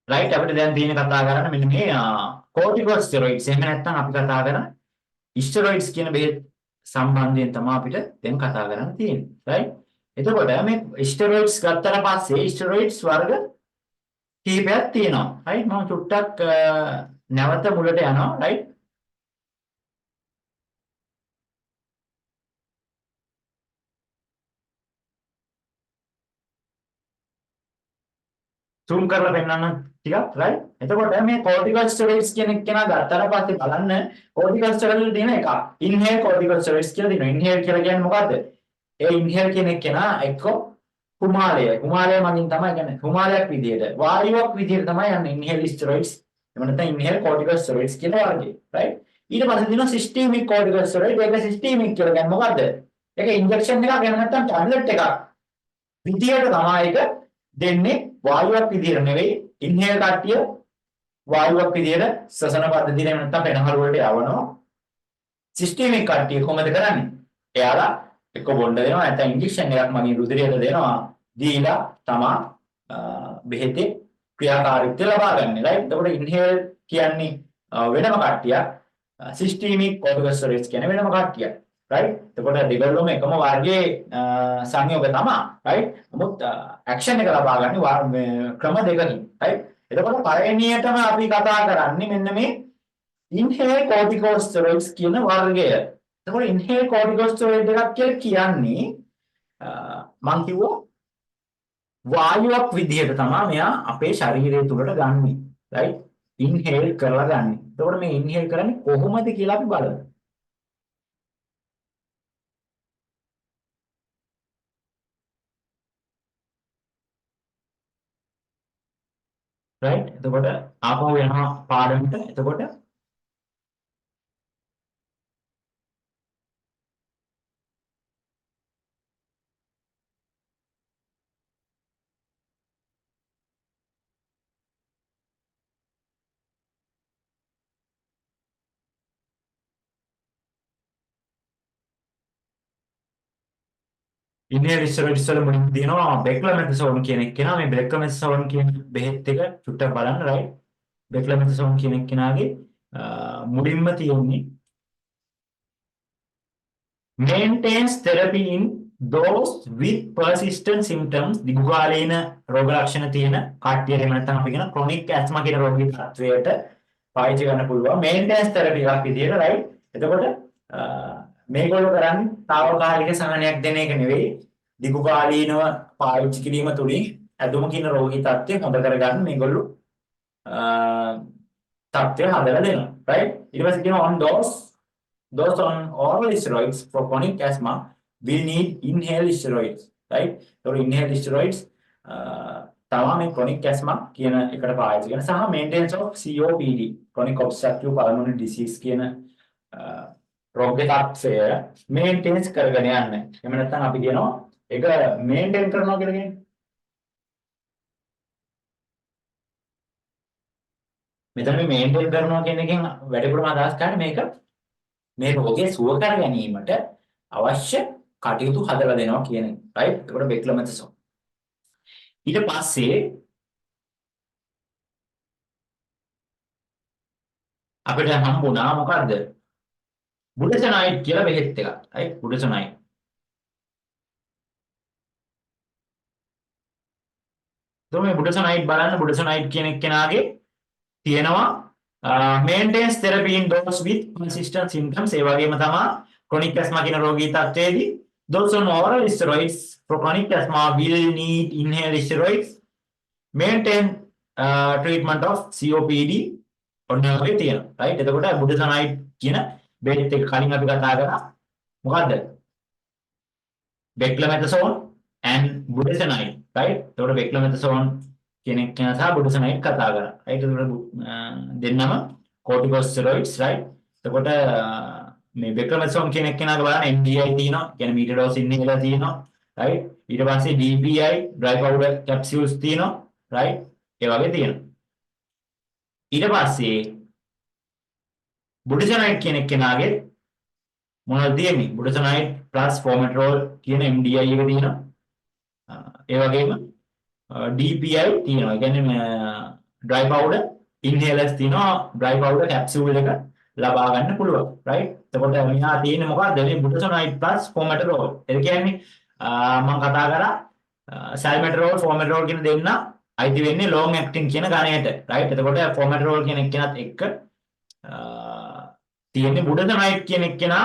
Right අපිට දැන් තියෙන කතා කරන්නේ මෙන්න මේ කෝටිකෝස්ටෙරොයිඩ්ස් එහෙම නැත්නම් අපි කතා කරන ස්ටෙරොයිඩ්ස් කියන බෙහෙත් සම්බන්ධයෙන් තමයි අපිට දැන් කතා කරන්න තියෙන්නේ රයිට් එතකොට මේ ස්ටෙරොයිඩ්ස් ගත්තට පස්සේ ස්ටෙරොයිඩ්ස් වර්ග කීපයක් තියෙනවා රයිට් මම චුට්ටක් නැවත මුලට යනවා රයිට් zoom කරලා පෙන්නන්න ටිකක් right එතකොට මේ corticosteroids කියන කෙනා ගත්තට පස්සේ බලන්න corticosteroid වල තියෙන එක inhale corticosteroids කියලා දෙනවා inhale කියලා කියන්නේ මොකද්ද ඒ inhale කියන කෙනා එක්ක කුමාරය මගින් තමයි කියන්නේ කුමාරයක් විදියට වායුවක් විදියට තමයි යන්නේ inhale steroids එහෙම නැත්නම් inhale corticosteroids කියන වර්ගය right ඊට පස්සේ තියෙනවා systemic corticosteroid ඒක systemic කියලා කියන්නේ මොකද්ද ඒක injection එකක් එහෙම නැත්නම් tablet එකක් විදියට තමයි ඒක දෙන්නේ වායුවක් විදියට නෙවෙයි ඉන්හෙල් කට්ටිය වායුවක් විදියට ශ්වසන පද්ධතියට එහෙම නැත්නම් පෙනහළු වලට යවනවා සිස්ටමික් කට්ටිය කොහොමද කරන්නේ එයාලා එක බොණ්ඩ දෙනවා නැත්නම් ඉන්ජෙක්ෂන් එකක් මගින් රුධිරයට දෙනවා දීලා තමා බෙහෙතේ ක්‍රියාකාරීත්වය ලබා ගන්න. රයිට් එතකොට ඉන්හෙල් කියන්නේ වෙනම කට්ටියක් සිස්ටමික් corticosteroids කියන්නේ වෙනම කට්ටියක්. right එතකොට දෙගොල්ලොම එකම වර්ගයේ සංයෝග තමයි right නමුත් ඇක්ෂන් එක ලබා ගන්න ක්‍රම දෙකකින් right එතකොට පළවෙනියටම අපි කතා කරන්නේ මෙන්න මේ inhale corticosteroids කියන වර්ගය. එතකොට inhale corticosteroid එකක් කියලා කියන්නේ මම කිව්වා වායුවක් විදිහට තමයි මෙයා අපේ ශරීරය තුළට ගන්නෙ right inhale කරලා ගන්නෙ. එතකොට මේ inhale කරන්නේ කොහොමද කියලා අපි බලමු. right එතකොට ආපහු යනවා පාඩමට එතකොට ඉන්හියල් ස්ටෙරොයිඩ්ස් වල මුලින්ම තියෙනවා බෙක්ලමෙතසෝන් කියන එක කෙනා මේ බෙක්ලමෙතසෝන් කියන බෙහෙත් එක චුට්ටක් බලන්න right බෙක්ලමෙතසෝන් කියන එක කෙනාගේ මුලින්ම තියෙන්නේ maintains therapy in those with persistent symptoms දිගුකාලීන රෝග ලක්ෂණ තියෙන කට්ටියට එහෙම නැත්නම් අපි කියන chronic asthma කියන රෝගී තත්වයට පාවිච්චි කරන්න පුළුවන් maintenance therapy එකක් විදියට right එතකොට මේගොල්ලෝ කරන්නේ తాවකාලික සහනයක් දෙන එක නෙවෙයි දිගුකාලීනව පාවිච්චි කිරීම තුළින් ඇදුම කියන රෝගී තත්ත්වය හොඳ කරගන්න මේගොල්ලෝ තත්ත්වය හදලා දෙනවා right ඊට පස්සේ කියනවා on those on oral steroids for chronic asthma will need inhaled steroids right so inhaled steroids තමයි මේ chronic asthma කියන එකට පාවිච්චි කරන සහ maintenance of COPD chronic obstructive pulmonary disease කියන රෝග තත්ත්වය මේන්ටේන්ස් කරගෙන යන්න. එහෙම නැත්නම් අපි කියනවා ඒක මේන්ටේන් කරනවා කියලා කියන්නේ. මෙතන මේ මේන්ටේන් කරනවා කියන එකෙන් වැඩිපුරම අදහස් කරන්නේ මේ රෝගය සුව කර ගැනීමට අවශ්‍ය කටයුතු හදලා දෙනවා කියන එක. right? ඒකට බෙක්ලමෙතසෝන්. ඊට පස්සේ අපිට හම්බුණා මොකද්ද? බුඩසනයිඩ් කියලා බෙහෙත් එකක්. right? බුඩසනයිඩ්. මේ බුඩසනයිඩ් බලන්න බුඩසනයිඩ් කියන කෙනාගේ තියෙනවා maintenance therapy in those with persistent symptoms ඒ වගේම තමයි chronic asthma කියන රෝගී තත්ත්වයේදී those on oral steroids for chronic asthma will need inhaled steroids maintain treatment of COPD ඔන්න ඔය තියෙනවා. right? එතකොට බුඩසනයිඩ් කියන බෙහෙත් එක කලින් අපි කතා කරා මොකද්ද? බෙක්ලමෙතසෝන් and බුඩසනයිඩ් right? එතකොට බෙක්ලමෙතසෝන් කෙනෙක් කෙනා සහ බුඩසනයිඩ් කතා කරා. right? එතකොට දෙන්නම corticosteroids right? එතකොට මේ බෙක්ලමෙතසෝන් කෙනෙක් කෙනාගේ බලන්න MDI තියෙනවා. කියන්නේ metered dose inhaler තියෙනවා. right? ඊට පස්සේ DPI dry powder capsules තියෙනවා. right? ඒ වගේ තියෙනවා. ඊට පස්සේ බුඩසනයිඩ් කියන කෙනාගේ මොනවද තියෙන්නේ? බුඩසනයිඩ් plus formoterol කියන MDI එක තියෙනවා. ඒ වගේම DPI තියෙනවා. ඒ කියන්නේ dry powder inhalers තියෙනවා dry powder capsule එක ලබා ගන්න පුළුවන් right එතකොට මෙහා තියෙන්නේ මොකද්ද මේ budesonide plus formoterol ඒ කියන්නේ මම කතා කරා salmeterol formoterol කියන දෙන්න අයිති වෙන්නේ long acting කියන ගණයට right එතකොට formoterol කියන එකනත් එක්ක තියෙන්නේ budesonide කියන එකනා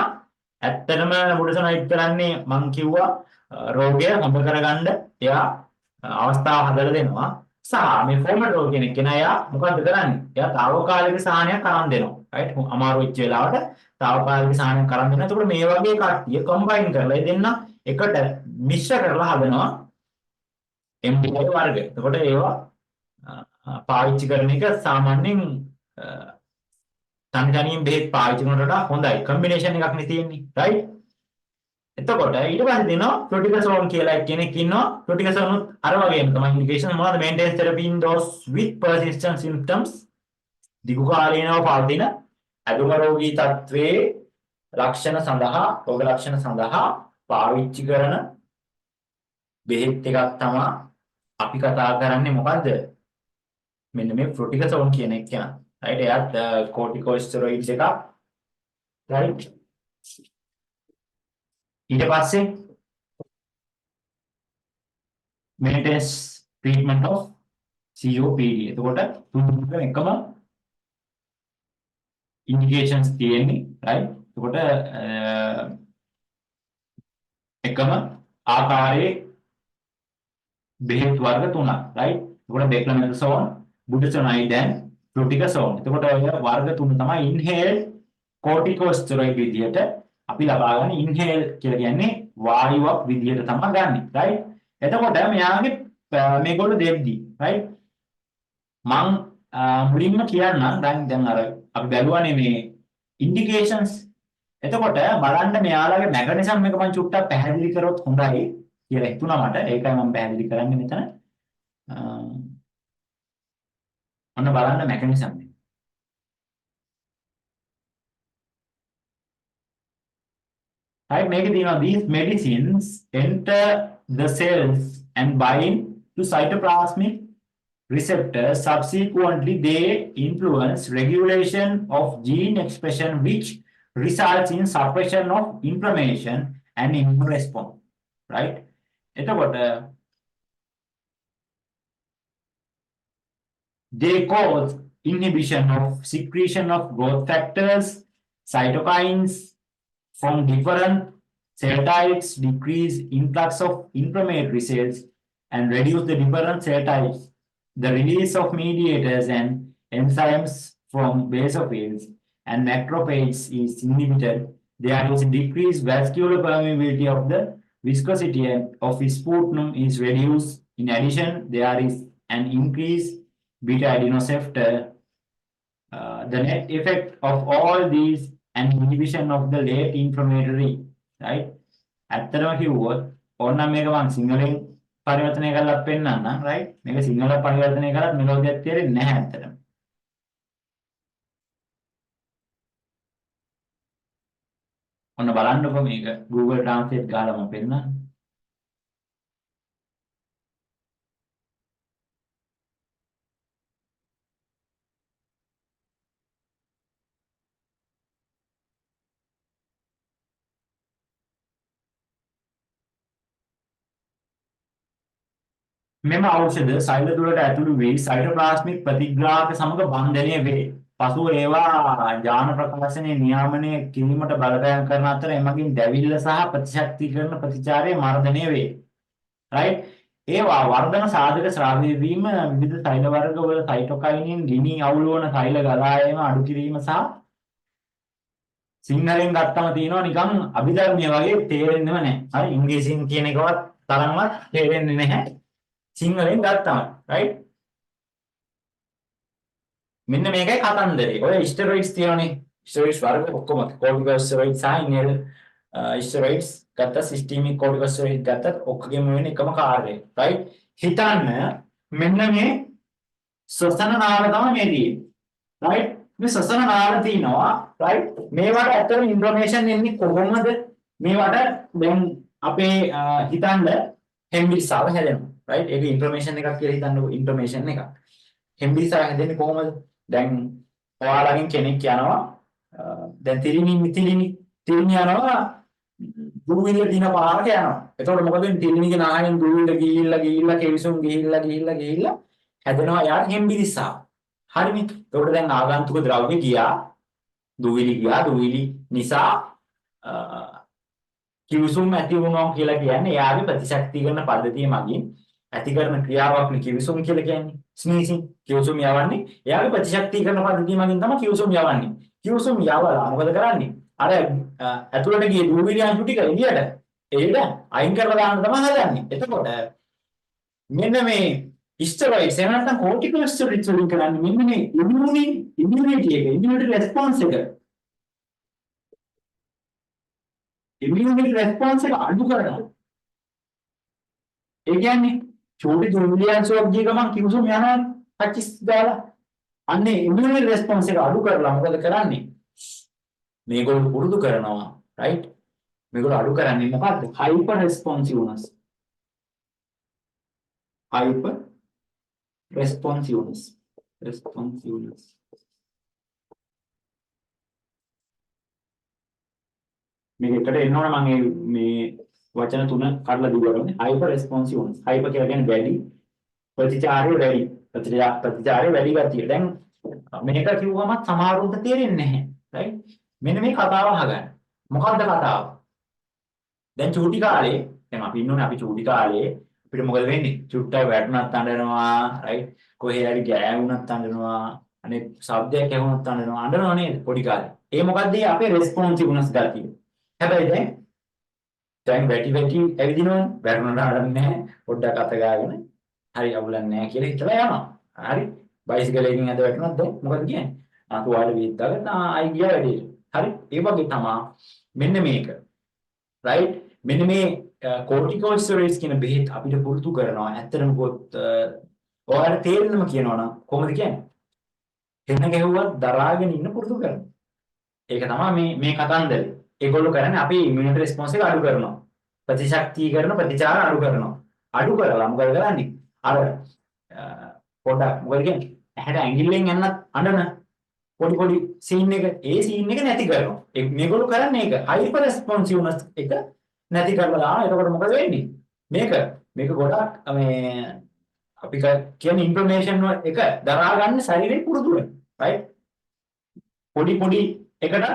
ඇත්තටම budesonide කරන්නේ මම කිව්වා රෝගය හොඳ කරගන්න එයා අවස්ථාව හදලා දෙනවා සහ මේ formoterol කියන එකනා එයා මොකද්ද කරන්නේ එයා తాවකාලික සාහනයක් අරන් දෙනවා right අමාරු වෙච්ච වෙලාවට තාවකාලික සාහනයක් අරන් දෙනවා එතකොට මේ වගේ කට්ටිය කම්බයින් කරලා දෙන්න එකට මිශ්‍ර කරලා හදනවා MDI වර්ග. එතකොට ඒවා පාවිච්චි කරන එක සාමාන්‍යයෙන් තනියෙන් බෙහෙත් පාවිච්චි කරනට වඩා හොඳයි. කම්බිනේෂන් එකක් නේ තියෙන්නේ. right? එතකොට ඊට පස්සේ දෙනවා fluticasone කියලා කෙනෙක් ඉන්නවා. fluticasone උත් අර වගේම තමයි ඉන්ඩිකේෂන් මොනවද maintenance therapy in those with persistent symptoms දිගු කාලීනව පවතින අදුම රෝගී තත්ත්වයේ ලක්ෂණ සඳහා රෝග ලක්ෂණ සඳහා පාවිච්චි කරන බෙහෙත් එකක් තමයි අපි කතා කරන්නේ මොකද්ද මෙන්න මේ fluticasone කියන එක කියන right එයාත් corticosteroids එකක් right ඊට පස්සේ maintenance treatment of COPD එතකොට තුනක එකම indications තියෙන්නේ right එතකොට එකම ආකාරයේ බෙහෙත් වර්ග තුනක් right එතකොට beclomethasone budesonide and fluticasone එතකොට ඔය වර්ග තුන තමයි inhaled corticosteroid විදියට අපි ලබා ගන්න inhale කියලා කියන්නේ වායුවක් විදියට තමයි ගන්නෙ right එතකොට මෙයාගේ මේගොල්ලෝ දෙද්දි right මං මුලින්ම කියන්නම් දැන් අර අපි බැලුවානේ මේ ඉන්ඩිකේෂන්ස් එතකොට බලන්න මෙයාලගේ මෙකනිසම් එක මම චුට්ටක් පැහැදිලි කරොත් හොඳයි කියලා හිතුණා මට ඒකයි මම පැහැදිලි කරන්නේ මෙතන ඔන්න බලන්න මෙකනිසම් එක right මේකේ තියෙනවා these medicines enter the cells and bind to cytoplasmic receptors subsequently they influence regulation of gene expression which results in suppression of inflammation and immune response right එතකොට they cause inhibition of secretion of growth factors cytokines from different cell types decrease influx of inflammatory cells and reduce the different cell types the release of mediators and enzymes from basophils and macrophages is inhibited. There is decreased vascular permeability of the viscosity of sputum is reduced. In addition, there is an increased beta adenoceptor. The net effect of all these and inhibition of the late inflammatory, right? ඇත්තටම කිව්වොත් ඕනනම් මේක මම සිංහලෙන් පරිවර්තනය කරලා පෙන්නන්නම් right මේක සිංහල පරිවර්තනය කරත් මෙලෝදියක් තේරෙන්නේ නැහැ ඇත්තටම ඔන්න බලන්නකො මේක Google Translate ගහලා මම පෙන්නන්නම් මෙම ඖෂධ සෛල තුළට ඇතුළු වී සයිටෝප්ලාස්මික් ප්‍රතිග්‍රාහක සමග බන්ධනය වේ. පසුව ඒවා ජාන ප්‍රකාශනයේ නියාමනය කිරීමට බලපෑම් කරන අතර එමගින් දැවිල්ල සහ ප්‍රතිශක්තිකරණ ප්‍රතිචාරය මර්ධනය වේ. right? ඒවා වර්ධන සාධක ස්‍රාවය වීම විවිධ සෛල වර්ග වල සයිටෝකයිනින් ගිනි අවුල් වන සෛල ගලා යාම අඩු කිරීම සහ සිංහලෙන් ගත්තම තියෙනවා නිකන් අභිධර්මයේ වගේ තේරෙන්නේම නැහැ. හරි ඉංග්‍රීසියෙන් කියන එකවත් තරම්වත් තේරෙන්නේ නැහැ. සිංහලෙන් ගත්තම right මෙන්න මේකයි කතන්දරේ ඔය ස්ටෙරොයිඩ්ස් තියෙනනේ ස්ටෙරොයිඩ්ස් වර්ග ඔක්කොම කෝර්ටිකෝස්ටෙරොයිඩ්ස් සහ ඉන්හෙල් ස්ටෙරොයිඩ්ස් ගත්ත සිස්ටීමික් කෝර්ටිකෝස්ටෙරොයිඩ් ගත්තත් ඔක්කොගෙම වෙන එකම කාර්යය right හිතන්න මෙන්න මේ ශ්වසන නාල තමයි මේ තියෙන්නේ right මේ ශ්වසන නාල තියෙනවා right මේවට ඇත්තටම ඉන්ෆර්මේෂන් එන්නේ කොහොමද මේවට දැන් අපේ හිතන්න හෙම්බිරිස්සාව හැදෙනවා right ඒක ඉන්ෆර්මේෂන් එකක් කියලා හිතන්නකො ඉන්ෆර්මේෂන් එකක් හෙම්බිරිස්සක් හැදෙන්නේ කොහොමද? දැන් ඔයාලගෙන් කෙනෙක් යනවා දැන් තිරිණි යනවා දුවිල්ල දින පාරක යනවා. එතකොට මොකද වෙන්නේ? තිරිණිගේ නායෙන් දුවිල්ල ගිහිල්ලා කෙවිසුම් ගිහිල්ලා හැදෙනවා යාට හෙම්බිරිස්සා. හරිනේ. එතකොට දැන් ආගන්තුක ද්‍රව්‍ය ගියා දුවිලි නිසා කිවිසුම් ඇති වුණා කියලා කියන්නේ එයාගේ ප්‍රතිශක්තිකරණ පද්ධතිය මගින් ඇති කරන ක්‍රියාවක් නේ කිවිසුම් කියලා කියන්නේ. ස්නීසින් කිවිසුම් යවන්නේ එයාගේ ප්‍රතිශක්තිකරණ පද්ධතිය මගින් තමයි කිවිසුම් යවන්නේ. කිවිසුම් යවලා මොකද කරන්නේ? අර ඇතුළට ගිය දුවිලි අංශු ටික එළියට ඒක අයින් කරලා දාන්න තමයි හදන්නේ. එතකොට මෙන්න මේ ස්ටෙරොයිඩ්ස් එහෙම නැත්නම් කෝටිකෝස්ටෙරොයිඩ්ස් වලින් කරන්නේ මෙන්න මේ ඉම්යුනිටි රෙස්පොන්ස් එක අඩු කරනවා. ඒ කියන්නේ චූටි දුර්වලයන්සෝක් ගිය ගමන් කිව්සොම් යනවා පච්චිස් දාලා අන්නේ ඉම්යුනිටි රෙස්පොන්ස් එක අඩු කරලා මොකද කරන්නේ? මේගොල්ලෝ පුරුදු කරනවා රයිට්? මේගොල්ලෝ අඩු කරන්නේ මොකද්ද? හයිපර් රෙස්පොන්සිව්නස්. හයිපර් responsiveness මේක එකට එනවනේ මම මේ වචන තුන කඩලා දුවරනේ hyper responsiveness hyper කියලා කියන්නේ වැඩි ප්‍රතිචාරය වැඩි ගතිය. දැන් මේක කිව්වම සමහරුන්ට තේරෙන්නේ නැහැ right මෙන්න මේ කතාව අහගන්න. මොකද්ද කතාව? දැන් චූටි කාලේ දැන් අපි ඉන්නෝනේ අපි චූටි කාලේ අපිට මොකද වෙන්නේ? චුට්ටක් වැටුණත් අඬනවා right කොහේ හරි ගෑවුණත් අඬනවා අනේ ශබ්දයක් ඇහුණත් අඬනවා නේද පොඩි කාලේ. ඒ මොකද්ද අපේ responsiveness ගතිය. හැබැයි දැන් වැටි ඇවිදිනවනේ වැටුණාට අඬන්නේ නැහැ පොඩ්ඩක් අත ගාගෙන හරි අවුලක් නැහැ කියලා හිතලා යනවා. හරි බයිසිකලයකින් අද වැටුණාත් දැන් මොකද කියන්නේ? තුවාලේ විද්දාගෙන ආයි ගියා වැඩේට. හරි ඒ වගේ තමයි මෙන්න මේක. right මෙන්න මේ corticosteroids කියන බෙහෙත් අපිට පුරුදු කරනවා. ඇත්තටම ඔයාලට තේරෙන්නම කියනවනම් කොහොමද කියන්නේ? එන්න ගැහුවත් දරාගෙන ඉන්න පුරුදු කරනවා. ඒක තමයි මේ කතන්දරේ. ඒගොල්ලෝ කරන්නේ අපේ ඉමුනිටි රෙස්පොන්ස් එක අඩු කරනවා. ප්‍රතිශක්තිකරණ ප්‍රතිචාර අඩු කරනවා. අඩු කරලා මොකද කරන්නේ? අර පොඩක් මොකද කියන්නේ? ඇහැට ඇඟිල්ලෙන් යන්නත් අඬන පොඩි සීන් එක ඒ සීන් එක නැති කරනවා. මේගොල්ලෝ කරන්නේ ඒක. හයිපර් රෙස්පොන්සිව්නස් එක නැති කරලා දානවා. එතකොට මොකද වෙන්නේ? මේක ගොඩක් මේ අපි කියන්නේ ඉන්ෆර්මේෂන් එක දරා ගන්න ශරීරේ පුරුදු වෙනවා right පොඩි එකට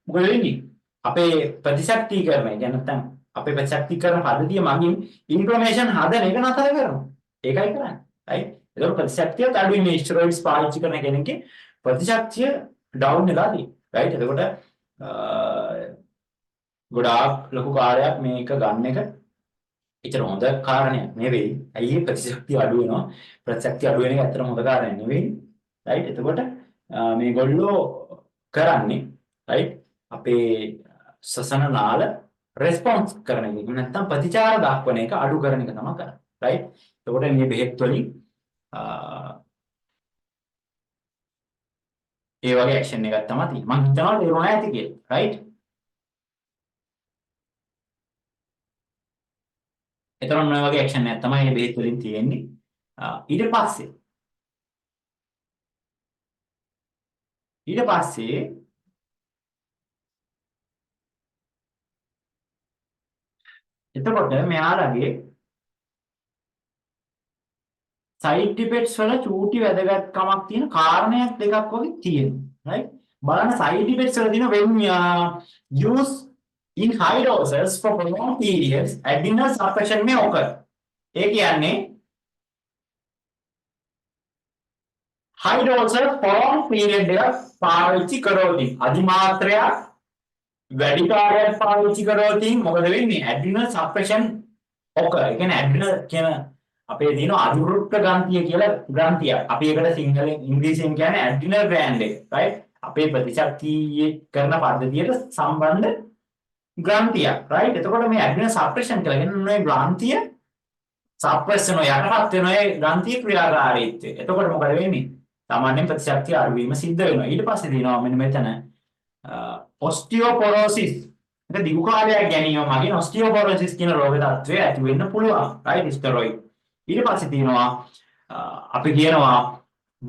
මොකද වෙන්නේ අපේ ප්‍රතිශක්තිකරණය කියන්නේ නැත්නම් අපේ ප්‍රතිශක්තිකරණ පද්ධතිය මගින් ඉන්ෆර්මේෂන් හදන එක නතර කරනවා ඒකයි කරන්නේ right ඒක ප්‍රතිශක්තිය අඩුයි මේ ස්ටෙරොයිඩ්ස් පාවිච්චි කරන කෙනෙක්ගේ ප්‍රතිශක්තිය ඩවුන් වෙලා තියෙනවා right එතකොට ගොඩාක් ලොකු කාර්යයක් මේක ගන්න එක ඒතර හොඳ කාරණයක් නෙවෙයි. ඇයි ප්‍රතිශක්තිය අඩු වෙනවා? ප්‍රතිශක්තිය අඩු වෙන එක ඇත්තටම හොඳ කාරණයක් නෙවෙයි. රයිට්? එතකොට මේගොල්ලෝ කරන්නේ රයිට්? අපේ සසන නාල රෙස්පොන්ස් කරන එක. නැත්නම් ප්‍රතිචාර දක්වන එක අඩු කරන එක තමයි කරන්නේ. රයිට්? එතකොට මේ බෙහෙත් වලින් ඒ වගේ ඇක්ෂන් එකක් තමයි තියෙන්නේ. මම හිතනවා තේරුණා ඇති කියලා. රයිට්? එතකොට මේ වගේ ඇක්ෂන් එකක් තමයි මේ බෙහෙත් වලින් තියෙන්නේ. ඊට පස්සේ එතකොට මෙයාලගේ සයිඩ් ඉෆෙක්ට්ස් වල චූටි වැදගත්කමක් තියෙන කාරණයක් දෙකක් වගේ තියෙනවා. right? බලන්න සයිඩ් ඉෆෙක්ට්ස් වල තියෙන when use in high doses for prolonged periods adrenal suppression may occur. ඒ කියන්නේ high doses prolonged period එක පාවිච්චි කරොතින් අධිමාත්‍රයක් වැඩි කාලයක් පාවිච්චි කරොතින් මොකද වෙන්නේ? adrenal suppression occur. ඒ කියන්නේ adrenal කියන අපේ දින අධිවෘක්ක ග්‍රන්ථිය කියලා ග්‍රන්ථිය. අපි ඒකට සිංහලෙන් ඉංග්‍රීසියෙන් කියන්නේ adrenal gland එක. right? අපේ ප්‍රතිශක්තිය කරන පද්ධතියට සම්බන්ධ ග්‍රන්ථියක් right එතකොට මේ ඇඩ්‍රිනල් සප්‍රෙෂන් කියලා කියන්නේ මේ ග්‍රන්ථිය සප්‍රෙස් වෙනවා යටපත් වෙනවා ඒ ග්‍රන්ථිය ක්‍රියාකාරීත්වය. එතකොට මොකද වෙන්නේ? සාමාන්‍යයෙන් ප්‍රතිශක්තිය අඩු වීම සිද්ධ වෙනවා. ඊට පස්සේ දිනවා මෙන්න මෙතන ඔස්ටියෝපොරොසිස්. ඒක දිගු කාලයක් ගැනීම මගින් ඔස්ටියෝපොරොසිස් කියන රෝග තත්ත්වය ඇති වෙන්න පුළුවන් right ස්ටෙරොයිඩ්. ඊට පස්සේ දිනවා අපි කියනවා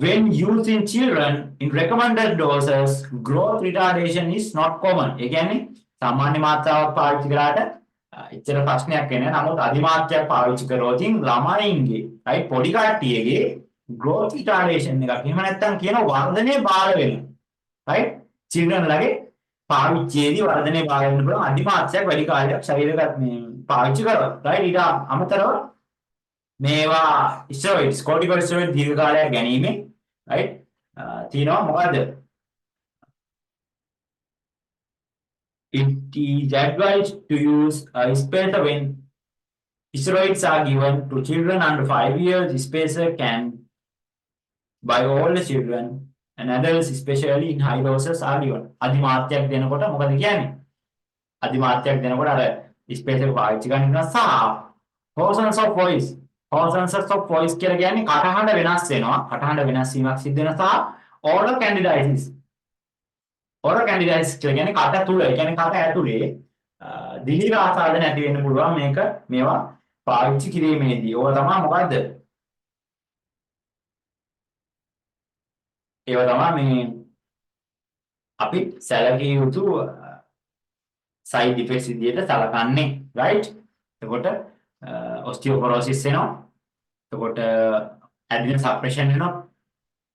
when used in children in recommended doses growth retardation is not common. ඒ කියන්නේ සාමාන්‍ය මාත්‍රාවක් පාවිච්චි කරාට එච්චර ප්‍රශ්නයක් වෙන්නේ නැහැ. නමුත් අධිමාත්‍රයක් පාවිච්චි කරොත් ළමයින්ගේ right පොඩි කට්ටියගේ growth retardation එකක්. එහෙම නැත්නම් කියන වර්ධනය බාල වෙනවා. right children ලගේ පාවිච්චියේදී වර්ධනය බාල වෙන්න පුළුවන් අධිමාත්‍රයක් වැඩි කාලයක් ශරීරගත මේ පාවිච්චි කරනවා. right ඊට අමතරව මේවා ස්ටෙරොයිඩ්ස් කෝටිකෝස්ටෙරොයිඩ් දීර්ඝ කාලයක් ගැනීමෙන් right තියෙනවා මොකද it is advised to use a spacer when steroids are given to children under 5 years. Spacer can by all the children and adults especially in high doses are given. අධිමාත්‍රයක් දෙනකොට මොකද කියන්නේ අධිමාත්‍රයක් දෙනකොට අර ස්පේසර් පාවිච්චි කරනවා සහ hoarseness of voice කියලා කියන්නේ කටහඬ වෙනස් වෙනවා. කටහඬ වෙනස් වීමක් සිද්ධ වෙනවා සහ oral candidiasis කියලා කියන්නේ කට තුල, ඒ කියන්නේ කට ඇතුලේ දිලිර ආසාදන ඇති වෙන්න පුළුවන් මේවා පාවිච්චි කිරීමේදී. ඕවා තමයි මොකද්ද? ඒවා තමයි මේ අපි සැලකිය යුතු side effects විදියට සලකන්නේ right. එතකොට osteoporosis වෙනවා. එතකොට adrenal suppression වෙනවා.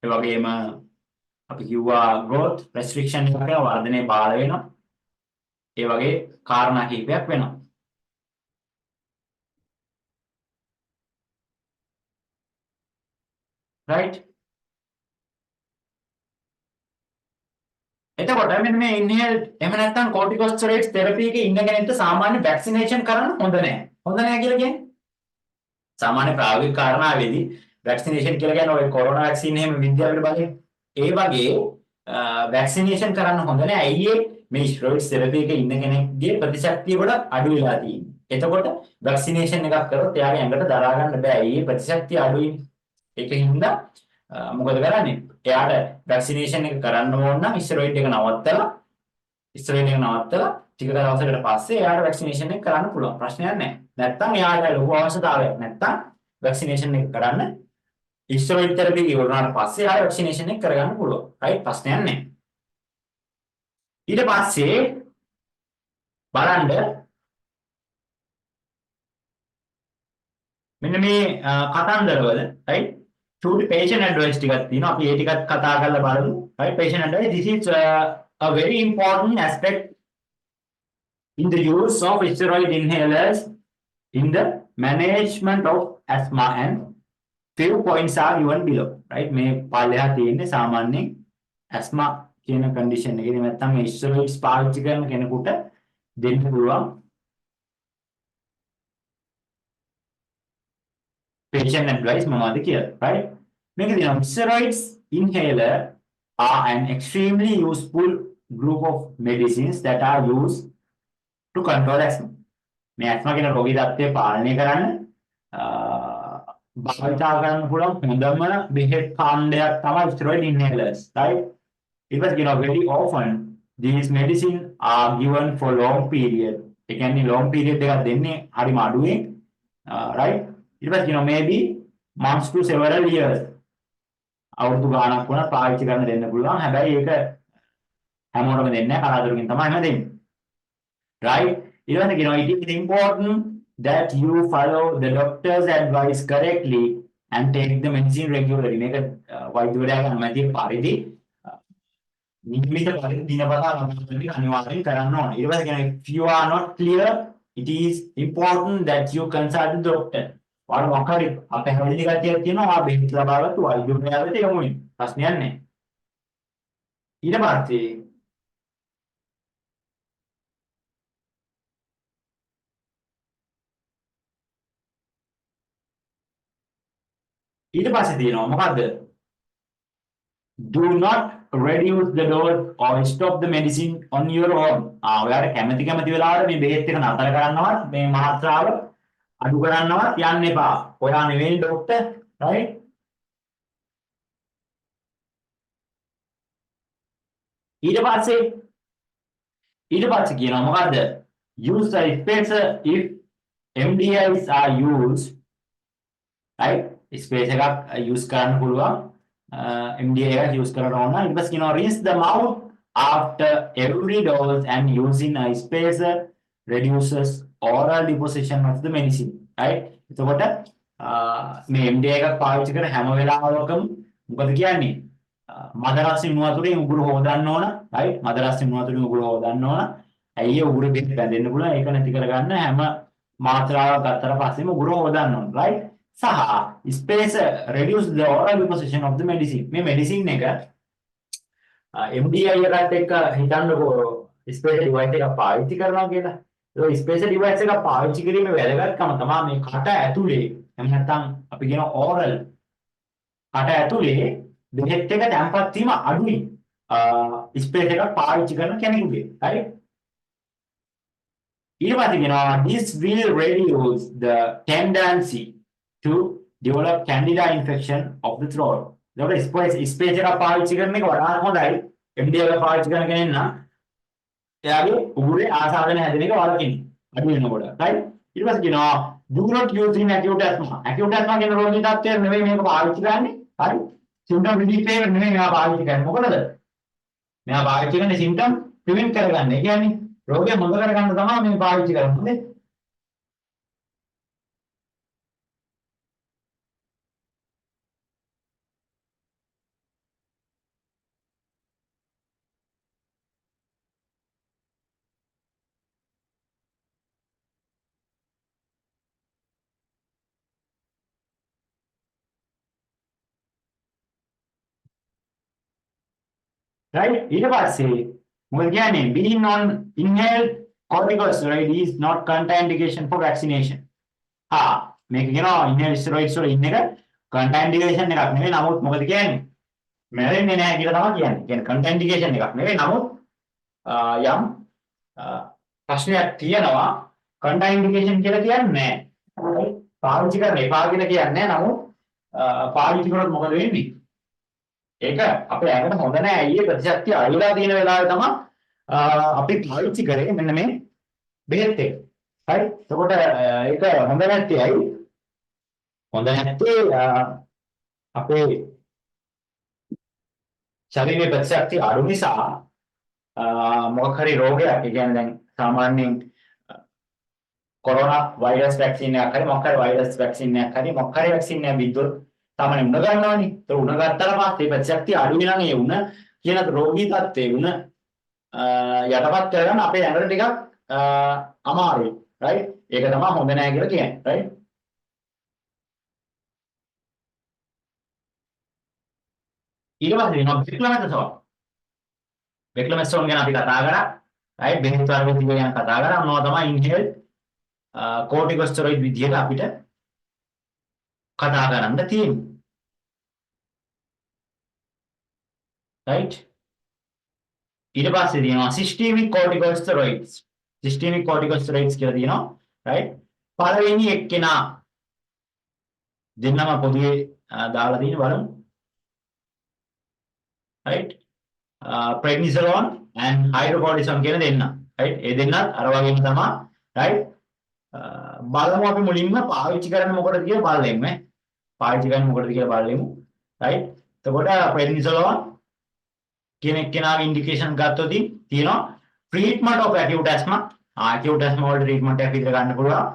ඒ වගේම අපි කිව්වා growth restriction එකක් වෙනවා, වර්ධනය බාල වෙනවා. ඒ වගේ කාරණා කිහිපයක් වෙනවා. right. එතකොට මෙන්න මේ inhaled එහෙම නැත්නම් corticosteroids therapy එකේ ඉන්න කෙනෙක්ට සාමාන්‍ය vaccination කරන්න හොඳ නැහැ. හොඳ නැහැ කියලා කියන්නේ සාමාන්‍ය ප්‍රායෝගික කාරණාවේදී vaccination කියලා කියන්නේ ඔය corona vaccine එහෙම විද්‍යාවට බලන්නේ ඒ වගේ vaccination කරන්න හොඳ නැහැ. ඇයි මේ steroids therapy එකේ ඉන්න කෙනෙක්ගේ ප්‍රතිශක්තිය ගොඩක් අඩු වෙලා තියෙන්නේ. එතකොට vaccination එකක් කරොත් එයාගේ ඇඟට දරා ගන්න බෑ. ඒ ප්‍රතිශක්තිය අඩුයි. ඒකින්ද මොකද කරන්නේ? එයාට vaccination එක කරන්න ඕන නම් ස්ටෙරොයිඩ් එක නවත්තලා ටික දවසකට පස්සේ එයාට vaccination එක කරන්න පුළුවන්. ප්‍රශ්නයක් නැහැ. නැත්තම් එයාට ලොකු අවශ්‍යතාවයක් නැත්තම් vaccination එක කරන්න ස්ටෙරොයිඩ් තෙරපි ඉවරනාට පස්සේ එයාට vaccination එක කරගන්න පුළුවන්. right ප්‍රශ්නයක් නැහැ. ඊට පස්සේ බලන්න මෙන්න මේ කතන්දරවල right to patient advice ටිකක් තියෙනවා. අපි ඒ ටිකත් කතා කරලා බලමු. right patient advice this is a very important aspect in the use of steroid inhalers in the management of asthma and few points are given below. right මේ පල්ලෙහා තියෙන්නේ සාමාන්‍යයෙන් asthma කියන condition එකේදී නැත්නම් මේ steroids පාවිච්චි කරන කෙනෙකුට දෙන්න පුළුවන් patient advice මොනවද කියලා. right මේක දිනවා steroids inhaler are an extremely useful group of medicines that are used to control asthma. මේ asthma කියන රෝගී තත්ත්වය පාලනය කරන්න භාවිතා කරන්න පුළුවන් හොඳම බෙහෙත් කාණ්ඩයක් තමයි steroid inhalers. right it was very often these medicine are given for long period. ඒ කියන්නේ long period එකක් දෙන්නේ හරිම අඩුවෙන් right it was maybe months to several years. අවුරුදු ගාණක් වුණා පාවිච්චි කරන්න දෙන්න පුළුවන්. හැබැයි ඒක හැමෝටම දෙන්නේ නැහැ. කලාතුරකින් තමයි එහෙම දෙන්නේ. right ඊළඟට it is important that you follow the doctor's advice correctly and take the medicine regularly. මේක වෛද්‍යවරයාගේ අනුමැතිය පරිදි නියමිත පරිදි දිනපතා ගමන් අනිවාර්යෙන් කරන්න ඕනේ. ඊට පස්සේ if you are not clear it is important that you consult the doctor. වල මොකරි අපේ හැදිලි කතියක් තියෙනවා ආ බෙහෙත් ලබාගත්තු වෛද්‍යවරයා වෙත යමු වෙන ප්‍රශ්නයක් නැහැ. ඊට පස්සේ තියෙනවා මොකද්ද? do not reduce the dose or stop the medicine on your own. ඔයාලා කැමති වෙලාවට මේ බෙහෙත් එක නතර කරන්නවත් මේ මාත්‍රාව අඩු කරන්නවත් යන්න එපා. ඔයා නෙවෙයි ડોක්ටර් right ඊට පස්සේ කියනවා මොකද්ද? use the spacer if MDIs are used right space එකක් use කරන්න පුළුවන් MDA එකක් use කරලා ඕන. ඊට පස්සේ කියනවා rinse the mouth after every dose and using a spacer reduces oral deposition of the medicine. Right? එතකොට මේ MDA එකක් පාවිච්චි කරන හැම වෙලාවකම මොකද කියන්නේ? මද රස ලුණු වතුරෙන් උගුර හොදන්න ඕන. right? මද රස ලුණු වතුරෙන් උගුර හොදන්න ඕන. ඇයි උගුර බෙහෙත් බැඳෙන්න පුළුවන්. ඒක නැති කරගන්න හැම මාත්‍රාවක් ගත්තට පස්සේම උගුර හොදන්න ඕන. right? සහ spacer reduce the oral deposition of the medicine. මේ medicine එක MDI එකට එක්ක හිතන්නකෝ spacer device එකක් පාවිච්චි කරනවා කියලා. ඒ spacer device එක පාවිච්චි කිරීමේ වැදගත්කම තමයි මේ කට ඇතුලේ එහෙම නැත්නම් අපි කියන oral කට ඇතුලේ බෙහෙත් එක තැම්පත් වීම අඩුයි. spacer එකක් පාවිච්චි කරන කෙනෙකුගේ. හරි? ඊට පස්සේ කියනවා this will reduce the tendency to develop candida infection of the throat. ඒකට spacer එකක් පාවිච්චි කරන එක වඩා හොඳයි. MD එක පාවිච්චි කරන කෙනෙක් නම් එයාගේ උගුරේ ආසාදන හැදෙන එක වළකින්න. අඩු වෙනකොට. right? ඊට පස්සේ කියනවා do not use in acute asthma. acute asthma කියන රෝගී තත්ත්වය නෙවෙයි මේක පාවිච්චි කරන්නේ. හරි? symptom relief එක නෙවෙයි මේවා පාවිච්චි කරන්නේ. මොකටද? මේවා පාවිච්චි කරන්නේ symptom prevent කරගන්න. ඒ කියන්නේ රෝගය හොඳ කරගන්න තමයි මේ පාවිච්චි කරන්නේ. right? ඊට පස්සේ මොකද කියන්නේ being on inhaled corticosteroid is not contraindication for vaccination. මේක කියනවා inhaled steroids වල ඉන්න එක contraindication එකක් නෙවෙයි. නමුත් මොකද කියන්නේ මැරෙන්නේ නැහැ කියලා තමයි කියන්නේ. කියන්නේ contraindication එකක් නෙවෙයි. නමුත් යම් ප්‍රශ්නයක් තියෙනවා contraindication කියලා කියන්නේ නැහැ. පාවිච්චි කරන්න එපා කියලා කියන්නේ නැහැ. නමුත් පාවිච්චි කරොත් මොකද වෙන්නේ? ඒක අපේ ඇඟට හොඳ නෑ. ඊයේ ප්‍රතිශක්තිය අඩුලා තියෙන වෙලාවේ තමයි අපි පාවිච්චි කරේ මෙන්න මේ බෙහෙත් එක. හරි? එතකොට ඒක හොඳ නැත්තේ ඇයි? හොඳ නැත්තේ අපේ ශරීරයේ ප්‍රතිශක්තිය අඩු නිසා මොකක් හරි රෝගයක්, ඒ කියන්නේ දැන් සාමාන්‍යයෙන් කොරෝනා වෛරස් වැක්සින් එකක් හරි මොකක් හරි වෛරස් වැක්සින් එකක් හරි මොකක් හරි වැක්සින් එකක් බිද්දොත් තමයි උණ ගන්නවනේ. ඒක උණ ගත්තාට පස්සේ ප්‍රතිශක්තිය අඩු වෙනා නම් ඒ උණ කියන රෝගී තත්ත්වේ උණ යටපත් කරගන්න අපේ ඇඟට ටිකක් අමාරුයි. right? ඒක තමයි හොඳ නෑ කියලා කියන්නේ. right? ඊට පස්සේ වෙනවා බෙක්ලමෙතසෝන්. බෙක්ලමෙතසෝන් ගැන අපි කතා කරා. right? බෙහෙත් වර්ග ටික ගැන කතා කරා. මොනවා තමයි inhaled corticosteroid විදියට අපිට කතා කරන්න තියෙන්නේ. right? ඊට පස්සේ තියෙනවා systemic corticosteroids. systemic corticosteroids කියලා තියෙනවා. right? පළවෙනි එක්කෙනා දෙන්නම පොදුවේ දාලා තියෙන බලමු. right? prednisolone and hydrocortisone කියන දෙන්න. right? ඒ දෙන්නත් අර වගේම තමයි. right? බලමු අපි මුලින්ම පාවිච්චි කරන්නේ මොකටද කියලා බලෙමු. පාවිච්චි කරන්නේ මොකටද කියලා බලෙමු. right? එතකොට prednisolone කියන එක්කෙනාගේ ඉන්ඩිකේෂන් ගත්තොත් තියෙනවා treatment of acute asthma. acute asthma වල treatment එකක් විතර ගන්න පුළුවන්.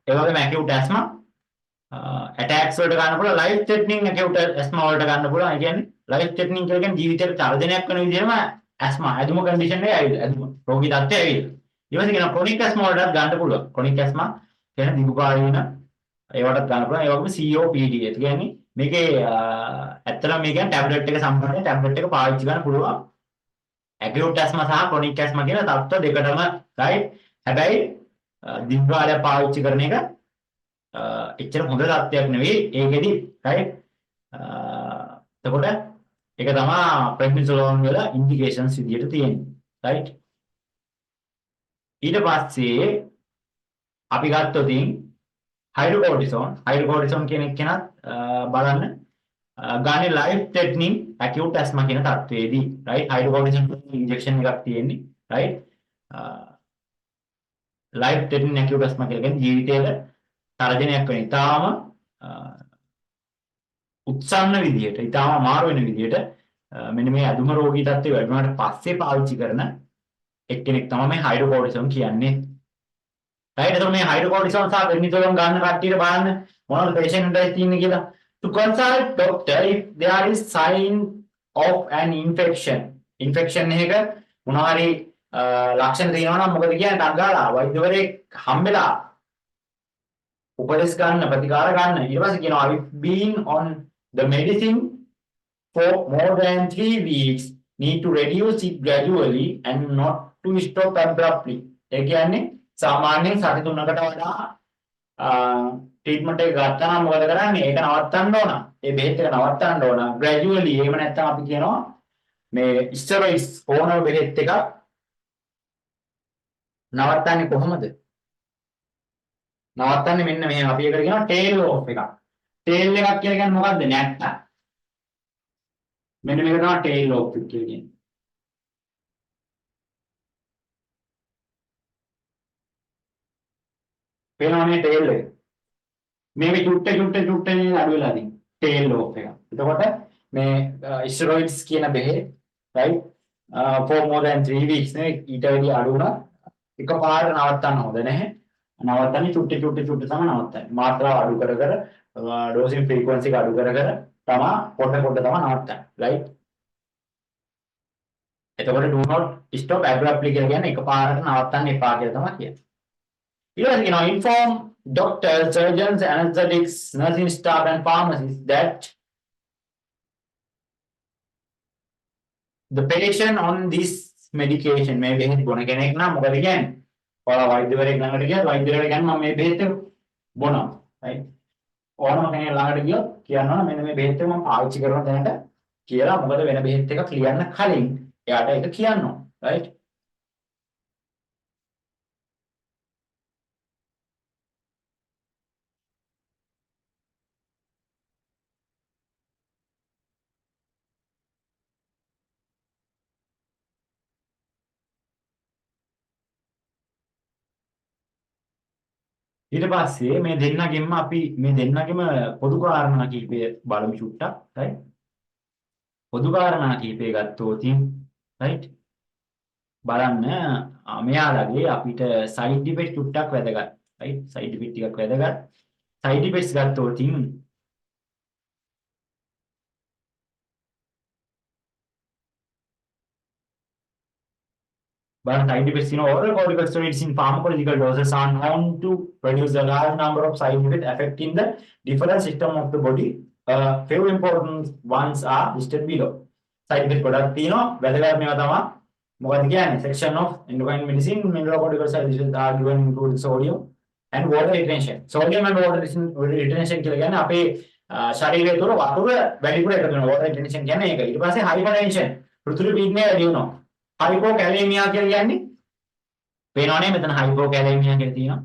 ඒ වගේම acute asthma attacks වලට ගන්න පුළුවන්. life threatening acute asthma වලට ගන්න පුළුවන්. ඒ කියන්නේ life threatening කියලා කියන්නේ ජීවිතයට තර්ජනයක් වෙන විදිහම asthma ඇදුම condition එකේ ඇවිල්ලා. ඇදුම රෝගී තත්ත්වය ඇවිල්ලා. ඊවසේ කියන chronic asthma වලටත් ගන්න පුළුවන්. chronic asthma කියන දීර්ඝකාලීන ඒවටත් ගන්න පුළුවන්. ඒ වගේම COPD. ඒ කියන්නේ මේකේ ඇත්තටම මේ කියන්නේ ටැබ්ලට් එක සම්බන්ධයෙන් ටැබ්ලට් එක පාවිච්චි කරන්න පුළුවන්. acute asthma සහ chronic asthma කියන තත්ත්ව දෙකටම right. හැබැයි දීර්ඝකාලය පාවිච්චි කරන එක එච්චර හොඳ තත්ත්වයක් නෙවෙයි ඒකෙදි right. එතකොට ඒක තමයි prednisolone වල indications විදියට තියෙන්නේ right. ඊට පස්සේ අපි ගත්තොත් hydrocortisone කියන එක කෙනත් බලන්න ගානේ life threatening acute asthma කියන තත්ත්වයේදී right. hydrocortisone injection එකක් තියෙන්නේ right. life threatening acute asthma කියලා කියන්නේ ජීවිතයට තරජනයක් වෙන ඉතාලම උත්සන්න විදියට, ඊටාම අමාරු වෙන විදියට මෙන්න මේ අදුම රෝගී තත්ත්වය වැඩුණාට පස්සේ පාවිච්චි කරන එක්කෙනෙක් තමයි මේ හයිඩ්‍රෝකෝර්ටිසෝන් කියන්නේ. right? එතකොට මේ හයිඩ්‍රෝකෝර්ටිසෝන් සහ වෙනිතෝලම් ගන්න කට්ටියට බලන්න මොනවද patient එකයි තියෙන්නේ කියලා. To consult doctor if there is sign of an infection. infection එක මොනවා හරි ලක්ෂණ තියෙනවා නම් මොකද කියන්නේ? ඩග්ගාලා වෛද්‍යවරයෙක් හම්බෙලා උපදෙස් ගන්න ප්‍රතිකාර ගන්න. ඊට පස්සේ කියනවා I've been on the medicine for more than 3 weeks, need to reduce it gradually and not to stop abruptly. ඒ කියන්නේ සාමාන්‍යයෙන් සති 3කට වඩා ට්‍රීට්මන්ට් එක ගත්තා නම් මොකද කරන්නේ? ඒක නවත්තන්න ඕන. ඒ බෙහෙත් එක නවත්තන්න ඕන. gradually. එහෙම නැත්නම් අපි කියනවා මේ ස්ටෙරොයිඩ්ස් ඕන බෙහෙත් එක නවත්තන්නේ කොහොමද? නවත්තන්නේ මෙන්න මෙහෙම. අපි ඒකට කියනවා tail off එකක්. tail එකක් කියලා කියන්නේ මොකද්ද? නැත්ත. මෙන්න මේක තමයි tail off එක කියන්නේ. පේනවනේ tail එක. මේක චුට්ට නේ අඩු වෙලා තියෙන්නේ. tail off එක. එතකොට මේ steroids කියන බෙහෙත් right for more than 3 weeks නේ ඊට වැඩි අඩු වුණා එකපාරට නවත්තන්න හොඳ නැහැ. නවත්තන්නේ චුට්ට තමයි නවත්තන්නේ. මාත්‍රාව අඩු කර dosing frequency එක අඩු කර තමයි පොඩ තමයි නවත්තන්නේ. right? එතකොට do not stop abruptly කියලා කියන්නේ එකපාරට නවත්තන්න එපා කියලා තමයි කියන්නේ. ඊළඟට කියනවා inform doctors, surgeons, anesthetics, nursing staff and pharmacists that the patient on this medication මේ බෙහෙත් බොන කෙනෙක් නම් මොකද කියන්නේ? ඔයාලා වෛද්‍යවරයෙක් ළඟට ගියත් වෛද්‍යවරයා කියන්නේ මම මේ බෙහෙත් බොනවා. right? ඕනම කෙනෙක් ළඟට ගියොත් කියනවා මෙන්න මේ බෙහෙත් එක මම පාවිච්චි කරන දැනට කියලා මොකද වෙන බෙහෙත් එකක් ලියන්න කලින් එයාට ඒක කියන්න ඕන. right? ඊට පස්සේ මේ දෙන්නගෙම අපි මේ දෙන්නගෙම පොදු කාරණා කීපය බලමු චුට්ටක්. right? පොදු කාරණා කීපය ගත්තොත් right? බලන්න මෙයාලගේ අපිට side effect චුට්ටක් වැදගත්. right? side effect ටිකක් වැදගත්. side effects ගත්තොත් but side effects, oral corticosteroids in pharmacological doses are known to produce a large number of side effects affecting the different system of the body. Few important ones are listed below. Side effects ගොඩක් තියෙනවා. වැදගත් මේවා තමයි මොකද කියන්නේ? Section of endocrine medicine, mineral side effects are given include sodium and water retention. Sodium and water retention කියලා කියන්නේ අපේ ශරීරය තුළ වතුර වැඩිපුර එකතු වෙනවා. water retention කියන්නේ ඒක. ඊට පස්සේ hypertension, පෘථිවි පීඩනය වැඩි වෙනවා. hypokalemia කියලා කියන්නේ පේනවනේ මෙතන hypokalemia කියලා තියෙනවා.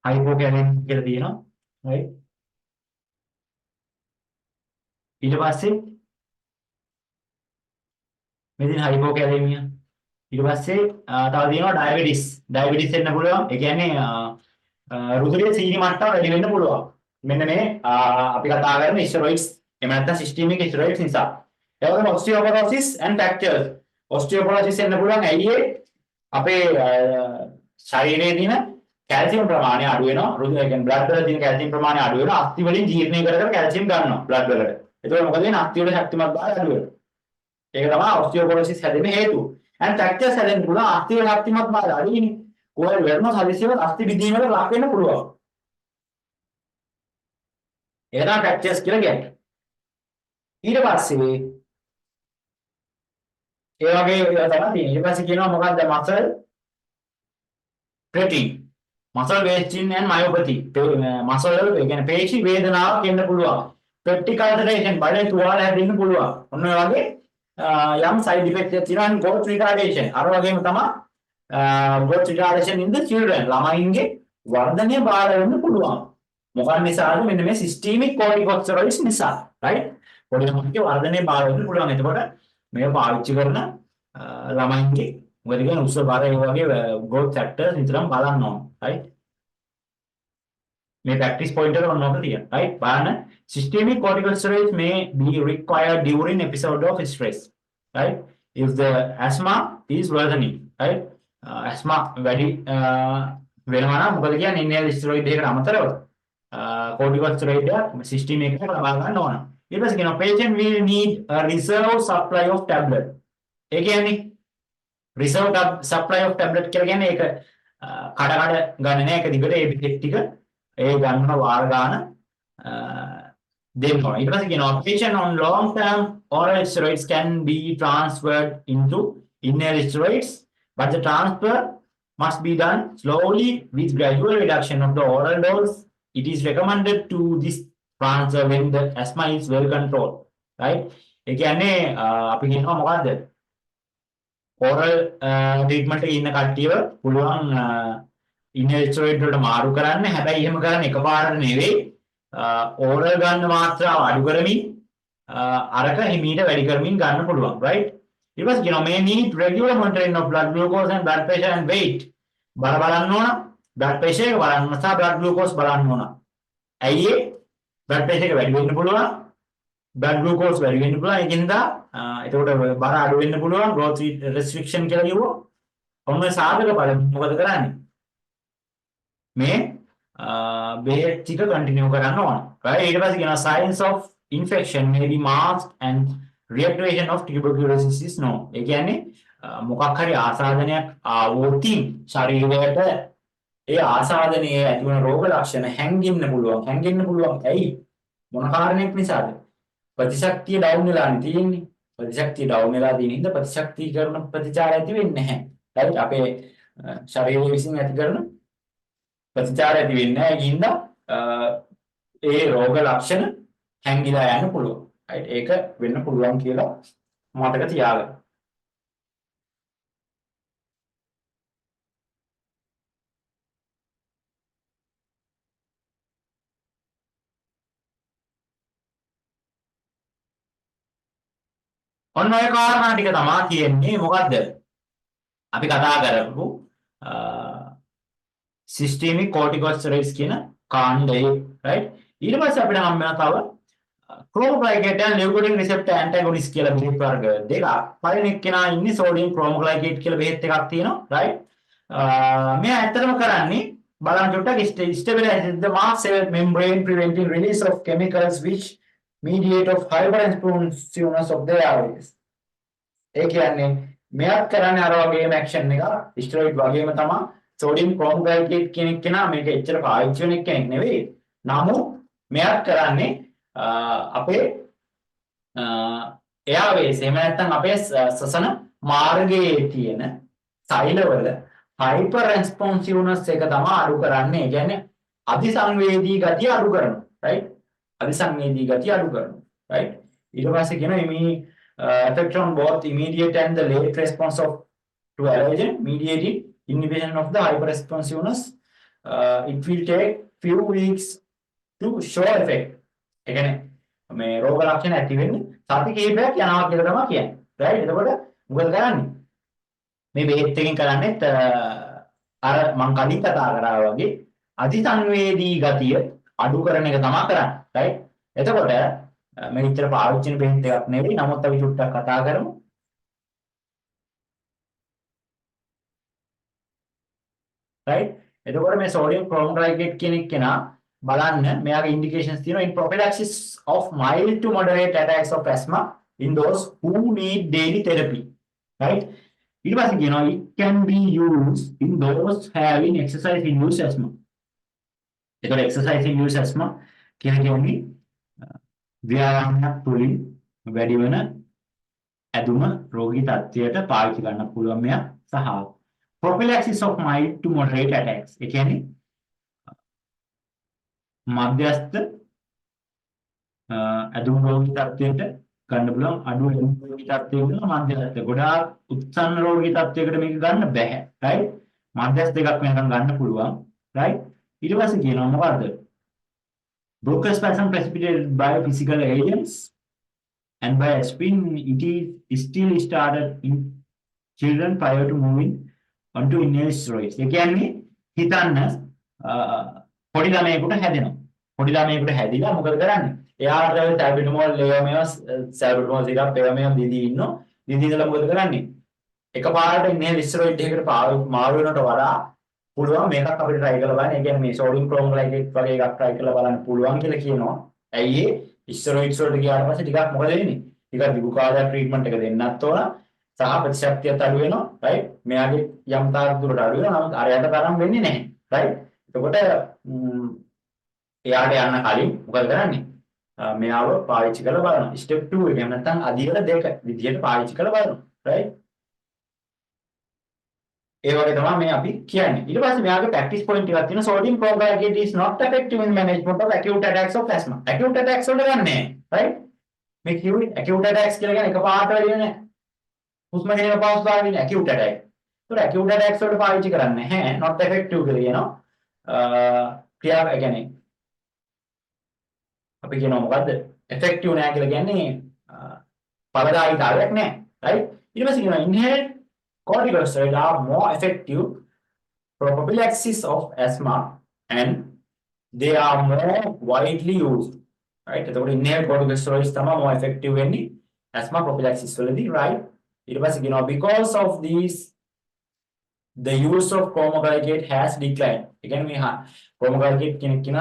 hypokalemia කියලා තියෙනවා. right? ඊට පස්සේ මෙතන hypokalemia ඊට පස්සේ තව තියෙනවා ඩයබටිස්. ඩයබටිස් වෙන්න පුළුවන්. ඒ කියන්නේ රුධිරයේ සීනි මට්ටම වැඩි වෙන්න පුළුවන්. මෙන්න මේ අපි කතා කරන ස්ටෙරොයිඩ්ස් එහෙම නැත්නම් සිස්ටීමික් ස්ටෙරොයිඩ්ස් නිසා. ඒ වගේම ඔස්ටියෝපොරොසිස් and fractures. ඔස්ටියෝපොරොසිස් වෙන්න පුළුවන්. ඇයි ඒ? අපේ ශරීරයේ තියෙන කැල්සියම් ප්‍රමාණය අඩු වෙනවා. රුධිරයේ කියන්නේ බ්ලඩ් වල තියෙන කැල්සියම් ප්‍රමාණය අඩු වෙනවා. අස්ථි වලින් ජීර්ණය කර කැල්සියම් ගන්නවා බ්ලඩ් වලට. ඒතකොට මොකද වෙන්නේ? අස්ථි වල ශක්තිමත් භාවය අඩු වෙනවා. ඒක තමයි ඔස්ටියෝපොරොසිස් හැදෙන්න හේතුව. and fractures හැදෙන්න පුළුවන් අස්ථි වල ශක්තිමත් භාවය අඩුයිනේ. කොහේ වෙරනොත් හදිසියෙම අස්ථි බිඳීමකට ලක් වෙන්න පුළුවන්. ඒක තමයි fractures කියලා කියන්නේ. ඊට පස්සේ ඒ වගේ ඒවා තමයි තියෙන්නේ. ඊට පස්සේ කියනවා මොකක්ද muscle cramping, muscle wasting and myopathy. muscle වල ඒ කියන්නේ පේශි වේදනාවක් එන්න පුළුවන්. peptic ulceration බඩේ තුවාල හැදෙන්න පුළුවන්. ඔන්න ඔය වගේ යම් side effects එකක් තියෙනවා. and growth retardation අර වගේම තමයි growth retardation in the children ළමයින්ගේ වර්ධනය බාධා වෙන්න පුළුවන්. මොකක් නිසාද? මෙන්න මේ systemic corticosteroids නිසා. right? පොඩි ළමයින්ගේ වර්ධනය බාධා වෙන්න පුළුවන්. එතකොට මේක පාවිච්චි කරන ළමයින්ගේ මොකද කියන්නේ උස්ස බර ඒ වගේ growth factors විතරම බලන්න ඕන right මේ practice point එක ඔන්න ඔක තියෙනවා right බලන්න systemic corticosteroids may be required during episode of stress right if the asthma is worsening right asthma වැඩි වෙනවා නම් මොකද කියන්නේ inhaled steroid එකකට අමතරව corticosteroid එක system එකකට ලබා ගන්න ඕන ඊට පස්සේ කියනවා patient will need a reserve supply of tablet ඒ කියන්නේ reserve supply of tablet කියලා කියන්නේ ඒක කඩ ගන්න නෑ ඒක දිගට ඒ පිටෙක් ටික ඒ ගන්න වාර ගන්න දෙන්න ඕන. ඊට පස්සේ කියනවා patient on long term oral steroids can be transferred into inhaled steroids but the transfer must be done slowly with gradual reduction of the oral dose. It is recommended to this transfer when the asthma is well controlled. Right? ඒ කියන්නේ අපි කියනවා මොකද්ද? oral treatment එකේ ඉන්න කට්ටියව පුළුවන් inhaled steroid වලට මාරු කරන්න. හැබැයි එහෙම කරන්න එකපාරට නෙවෙයි. oral ගන්න මාත්‍රාව අඩු කරමින් අරක හිමීට වැඩි කරමින් ගන්න පුළුවන්. right? ඊට පස්සේ කියනවා may need regular monitoring of blood glucose and blood pressure and weight. බර බලන්න ඕන. blood pressure එක බලන්න සහ blood glucose බලන්න ඕන. ඇයි ඒ blood pressure එක වැඩි වෙන්න පුළුවන්. blood glucose වැඩි වෙන්න පුළුවන්. ඒකින්ද එතකොට බර අඩු වෙන්න පුළුවන්. growth restriction කියලා කිව්වොත් ඔන්න සාධක බලන්න මොකද කරන්නේ? මේ බෙහෙත් ටික කන්ටිනියු කරන්න ඕන. right? ඊට පස්සේ කියනවා signs of infection may be masked and reactivation of tuberculosis is known. ඒ කියන්නේ මොකක් හරි ආසාදනයක් ආවොතින් ශරීරයට ඒ ආසාදනයේ ඇතිවන රෝග ලක්ෂණ හැංගෙන්න පුළුවන්. හැංගෙන්න පුළුවන් ඇයි? මොන කාරණයක් නිසාද? ප්‍රතිශක්තිය ඩවුන් වෙලානේ තියෙන්නේ. ප්‍රතිශක්තිය ඩවුන් වෙලා තියෙන හින්දා ප්‍රතිශක්තිකරණ ප්‍රතිචාර ඇති වෙන්නේ නැහැ. right? අපේ ශරීරය විසින් ඇති කරන ප්‍රතිචාර ඇති වෙන්නේ නැහැ. ඒකින්ද ඒ රෝග ලක්ෂණ හැංගිලා යන්න පුළුවන්. right? ඒක වෙන්න පුළුවන් කියලා මතක තියාගන්න. ඔන්න ඔය කාරණා ටික තමයි කියන්නේ මොකද්ද? අපි කතා කරපු systemic corticosteroids කියන කාණ්ඩය right? ඊට පස්සේ අපිට හම් වෙන තව chromoglycate and leukotriene receptor antagonist කියලා බෙහෙත් වර්ග දෙකක්. පළවෙනි කෙනා ඉන්නේ sodium chromoglycate කියලා බෙහෙත් එකක් තියෙනවා right? මෙයා ඇත්තටම කරන්නේ බලන්න චුට්ටක් stabilizes the mast cell membrane preventing release of chemicals which mediate of hyperresponsiveness of the airways. ඒ කියන්නේ මෙයාත් කරන්නේ අර වගේම action එක ස්ටෙරොයිඩ් වගේම තමයි sodium chromoglycate කියන කෙනා මේක එච්චර පාවිච්චි වෙන කෙනෙක් නෙවෙයි. නමුත් මෙයාත් කරන්නේ අපේ airways එහෙම නැත්නම් අපේ ශ්වසන මාර්ගයේ තියෙන සෛලවල hyperresponsiveness එක තමයි අඩු කරන්නේ. ඒ කියන්නේ අධිසංවේදී ගතිය අඩු කරනවා. right? අධිසංවේදී ගතිය අඩු කරනවා. right? ඊට පස්සේ කියනවා effect on both immediate and the late response of to allergen mediated inhibition of the hyperresponsiveness. It will take few weeks to show effect. ඒ කියන්නේ මේ රෝග ලක්ෂණ ඇති වෙන්නේ සති කිහිපයක් යනවා කියලා තමයි කියන්නේ. right? එතකොට මොකද කරන්නේ? මේ බෙහෙත් එකෙන් කරන්නේ අර මම කලින් කතා කරා වගේ අධිසංවේදී ගතිය අඩු කරන එක තමයි කරන්නේ. right? එතකොට මේ විතර පාවිච්චි කරන බෙහෙත් එකක් නෙවෙයි. නමුත් අපි චුට්ටක් කතා කරමු. right? එතකොට මේ sodium chromoglycate කියන කෙනා බලන්න මෙයාගේ indications තියෙනවා in prophylaxis of mild to moderate attacks of asthma in those who need daily therapy. right? ඊට පස්සේ කියනවා it can be used in those having exercise induced asthma. ඒකට exercise induced asthma කියන්නේ ව්‍යායාමයක් තුළින් වැඩි වෙන ඇදුම රෝගී තත්ත්වයට පාවිච්චි කරන්න පුළුවන් මෙයා සහ prophylaxis of mild to moderate attacks. ඒ කියන්නේ මධ්‍යස්ථ ඇදුම් රෝගී තත්ත්වයට ගන්න පුළුවන් අඩු ඇදුම් රෝගී තත්ත්වයකට මධ්‍යස්ථ ගොඩාක් උත්සන්න රෝගී තත්ත්වයකට මේක ගන්න බෑ. right? මධ්‍යස්ථ එකක් වෙනකන් ගන්න පුළුවන්. right? ඊට පස්සේ කියනවා මොකද්ද? Bronchospasm precipitated by physical agents and by aspirin, it is still started in children prior to moving onto inhaled steroids. ඒ කියන්නේ හිතන්න පොඩි ළමයෙකුට හැදෙනවා. පොඩි ළමයෙකුට හැදිලා මොකද කරන්නේ? එයාට සැල්බිටමෝල්, ලෙවමෙස්, සැල්බිටමෝල් සිරප්, ලෙවමෙස් දීදී ඉන්නෝ. දීදී ඉඳලා මොකද කරන්නේ? එකපාරට inhaled steroid එකකට මාරු වෙනට වඩා පුළුවන් මේකක් අපිට try කරලා බලන්න. ඒ කියන්නේ මේ sodium chromolite වගේ එකක් try කරලා බලන්න පුළුවන් කියලා කියනවා. ඇයි ඒ steroids වලට ගියාට පස්සේ ටිකක් මොකද වෙන්නේ? ටිකක් දිගු කාලයක් treatment එක දෙන්නත් ඕන. සහ ප්‍රතිශක්තියත් අඩු වෙනවා. right? මෙයාගේ යම් තාක් දුරට අඩු වෙනවා. නමුත් අරයට තරම් වෙන්නේ නැහැ. right? එතකොට එයාට යන්න කලින් මොකද කරන්නේ? මෙයාව පාවිච්චි කරලා බලනවා. step 2 එක. එහෙම නැත්නම් අදියර දෙක විදියට පාවිච්චි කරලා බලනවා. right? ඒ වගේ තමයි මේ අපි කියන්නේ. ඊට පස්සේ මෙයාගේ ප්‍රැක්ටිස් පොයින්ට් එකක් තියෙනවා. sodium chloride is not effective in management of acute attacks of asthma. acute attacks වලට ගන්නෑ. right? මේ කිව්වේ acute attacks කියලා කියන්නේ එකපාරට වැඩි වෙන්නේ නැහැ. හුස්ම ගැනීම පවස් පාවිච්චි වෙන්නේ acute attack. ඒතකොට acute attacks වලට පාවිච්චි කරන්නේ නැහැ. not effective කියලා කියනවා. ක්‍රියාව කියන්නේ අපි කියනවා මොකද්ද? effective නෑ කියලා කියන්නේ ඵලදායීතාවයක් නෑ. right? ඊට පස්සේ කියනවා inhaled corticosteroids are more effective for prophylaxis of asthma and they are more widely used. Right? එතකොට inhaled corticosteroids තමයි more effective වෙන්නේ asthma prophylaxis වලදී. right? ඊට පස්සේ කියනවා because of these the use of chromoglycate has declined. ඒ කියන්නේ මේ chromoglycate කියන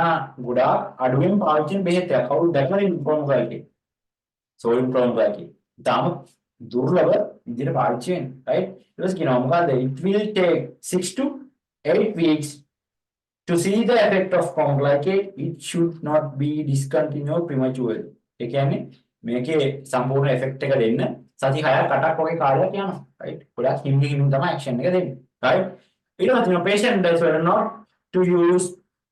ගොඩාක් අඩුවෙන් පාවිච්චි කරන බෙහෙත් එකක්. කවුරුද දැකලා ඉන්නේ chromoglycate? sodium chromoglycate. තාම දුර්ලභ විදිහට පාවිච්චි වෙන්නේ. right? ඊට පස්සේ කියනවා මොකද්ද? it will take 6 to 8 weeks to see the effect of chromoglycate. It should not be discontinued prematurely. ඒ කියන්නේ මේකේ සම්පූර්ණ effect එක දෙන්න සති 6ක් 8ක් වගේ කාලයක් යනවා. right? ගොඩක් හිමින් තමයි action එක දෙන්නේ. right? ඊට පස්සේ patient does well not to use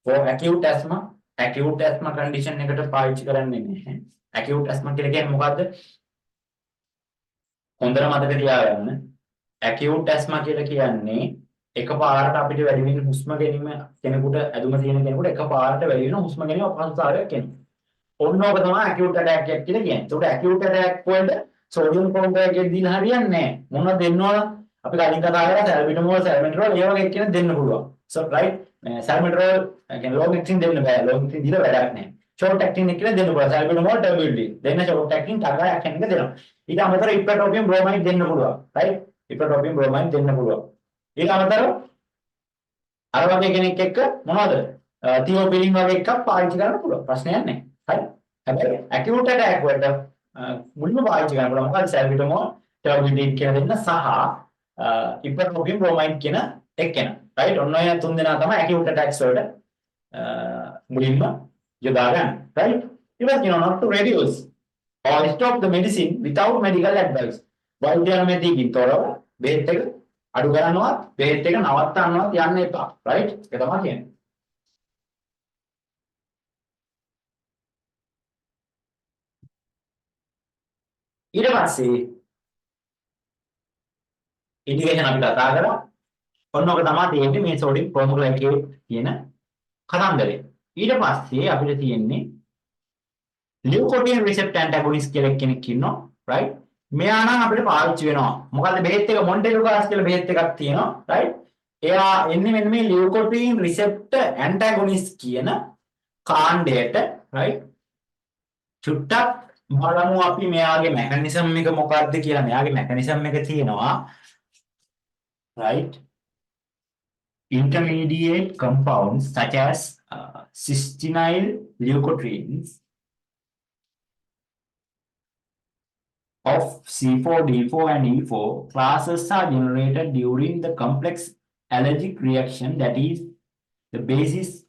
for acute asthma. acute asthma condition එකට පාවිච්චි කරන්නේ නැහැ. acute asthma කියලා කියන්නේ මොකද්ද? හොඳට මතක තියාගන්න. acute asthma කියලා කියන්නේ එකපාරට අපිට වැඩි වෙන හුස්ම ගැනීම කෙනෙකුට ඇදුම තියෙන කෙනෙකුට එකපාරට වැඩි වෙන හුස්ම ගැනීම අපහසුතාවයක් එනවා. ඔන්නෝක තමයි acute attack එක කියලා කියන්නේ. ඒකට acute attack වලට sodium chloride දීලා හරියන්නේ නැහැ. මොනවද දෙන්න ඕන? අපි කලින් කතා කරා salbutamol, salmeterol ඒ වගේ කියන දෙන්න පුළුවන්. so right? salmeterol කියන්නේ long acting දෙන්න බෑ. long acting දීලා වැඩක් නැහැ. short acting එක කියලා දෙන්න පුළුවන්. salbutamol terbital දෙන්න short acting ටගා action එක දෙනවා. ඊට අමතරව ipratropium bromide දෙන්න පුළුවන්. right? ipratropium bromide දෙන්න පුළුවන්. ඊට අමතරව අර වගේ කෙනෙක් එක්ක මොනවද? තියෝපිලින් වගේ එකක් පාවිච්චි කරන්න පුළුවන්. ප්‍රශ්නයක් නැහැ. හරි? හැබැයි acute attack වලට මුලින්ම පාවිච්චි කරන්න පුළුවන් මොකද? salbutamol, terbital කියන දෙන්න සහ ipratropium bromide කියන එක්කෙනා. right? ඔන්න ඔය තුන් දෙනා තමයි acute attacks වලට මුලින්ම යොදා ගන්න. right? ඊට කියනවා not to reduce or stop the medicine without medical advice. වෛද්‍ය අනුමැතියකින් තොරව බෙහෙත් එක අඩු කරනවත් බෙහෙත් එක නවත්තන්නවත් යන්න එපා. right? ඒක තමයි කියන්නේ. ඊට පස්සේ ඉන්ඩිකේෂන් අපි කතා කරා. ඔන්න ඔක තමයි තියෙන්නේ මේ sodium chromoglycate කියන කතන්දරේ. ඊට පස්සේ අපිට තියෙන්නේ leukotriene receptor antagonist කියලා කෙනෙක් ඉන්නවා. right? මෙයා නම් අපිට පාවිච්චි වෙනවා. මොකද බෙහෙත් එක මොන්ටෙලුකාස් කියලා බෙහෙත් එකක් තියෙනවා. right? එයා එන්නේ මෙන්න මේ leukotriene receptor antagonist කියන කාණ්ඩයට. right? චුට්ටක් බලමු අපි මෙයාගේ mechanism එක මොකක්ද කියලා. මෙයාගේ mechanism එක තියෙනවා. right? Intermediate compounds such as cystinyl leukotrienes of C4, D4 and E4 classes are generated during the complex allergic reaction that is the basis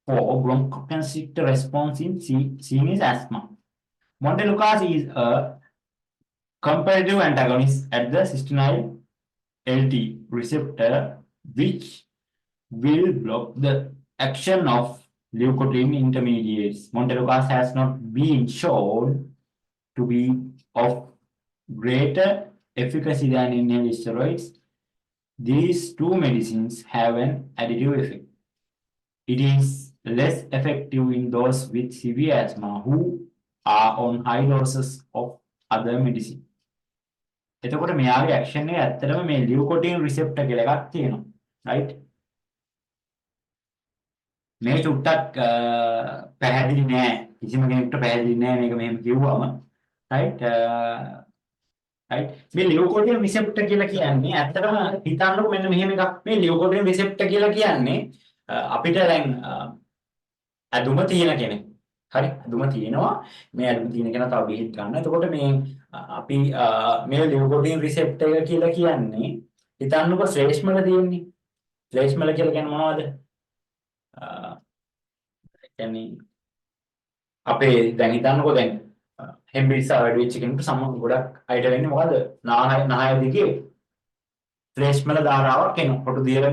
for bronchoconstrictor response in CNS asthma. Montelukast is a competitive antagonist at the cystinyl LT receptor which will block the action of leukotriene intermediates. Montelukast has not been shown to be of greater efficacy than inhaled steroids. These two medicines have an additive effect. It is less effective in those with severe asthma who are on high doses of other medicine. එතකොට මෙයාගේ action එක ඇත්තටම මේ ලියුකොටින් රිසෙප්ටර් කියලා එකක් තියෙනවා. Right? මේ චුට්ටක් පැහැදිලි නෑ. කිසිම කෙනෙකුට පැහැදිලි නෑ මේක මෙහෙම කිව්වම. රයිට්? රයිට්? මේ ලියුකොටින් රිසෙප්ටර් කියලා කියන්නේ ඇත්තටම හිතන්නකො මෙන්න මෙහෙම එකක්. මේ ලියුකොටින් රිසෙප්ටර් කියලා කියන්නේ අපිට දැන් ඇදුම තියෙන කෙනෙක්. හරි? ඇදුම තියෙනවා. මේ ඇදුම තියෙන කෙනා තව බෙහෙත් ගන්න. එතකොට මේ අපි මේ ලියුකොටින් රිසෙප්ටර් එක කියලා කියන්නේ හිතන්නකො ශ්ලේෂ්මල තියෙන්නේ. ශ්ලේෂ්මල කියලා කියන්නේ මොනවද? කියන්නේ අපේ දැන් හිතන්නකෝ දැන් හෙම්බිරිස්සා වැඩි වෙච්ච කෙනෙකුට ගොඩක් අයිට වෙන්නේ මොකද? නාය දිගේ ශ්ලේෂ්මල ධාරාවක් එනවා. පොටු දියර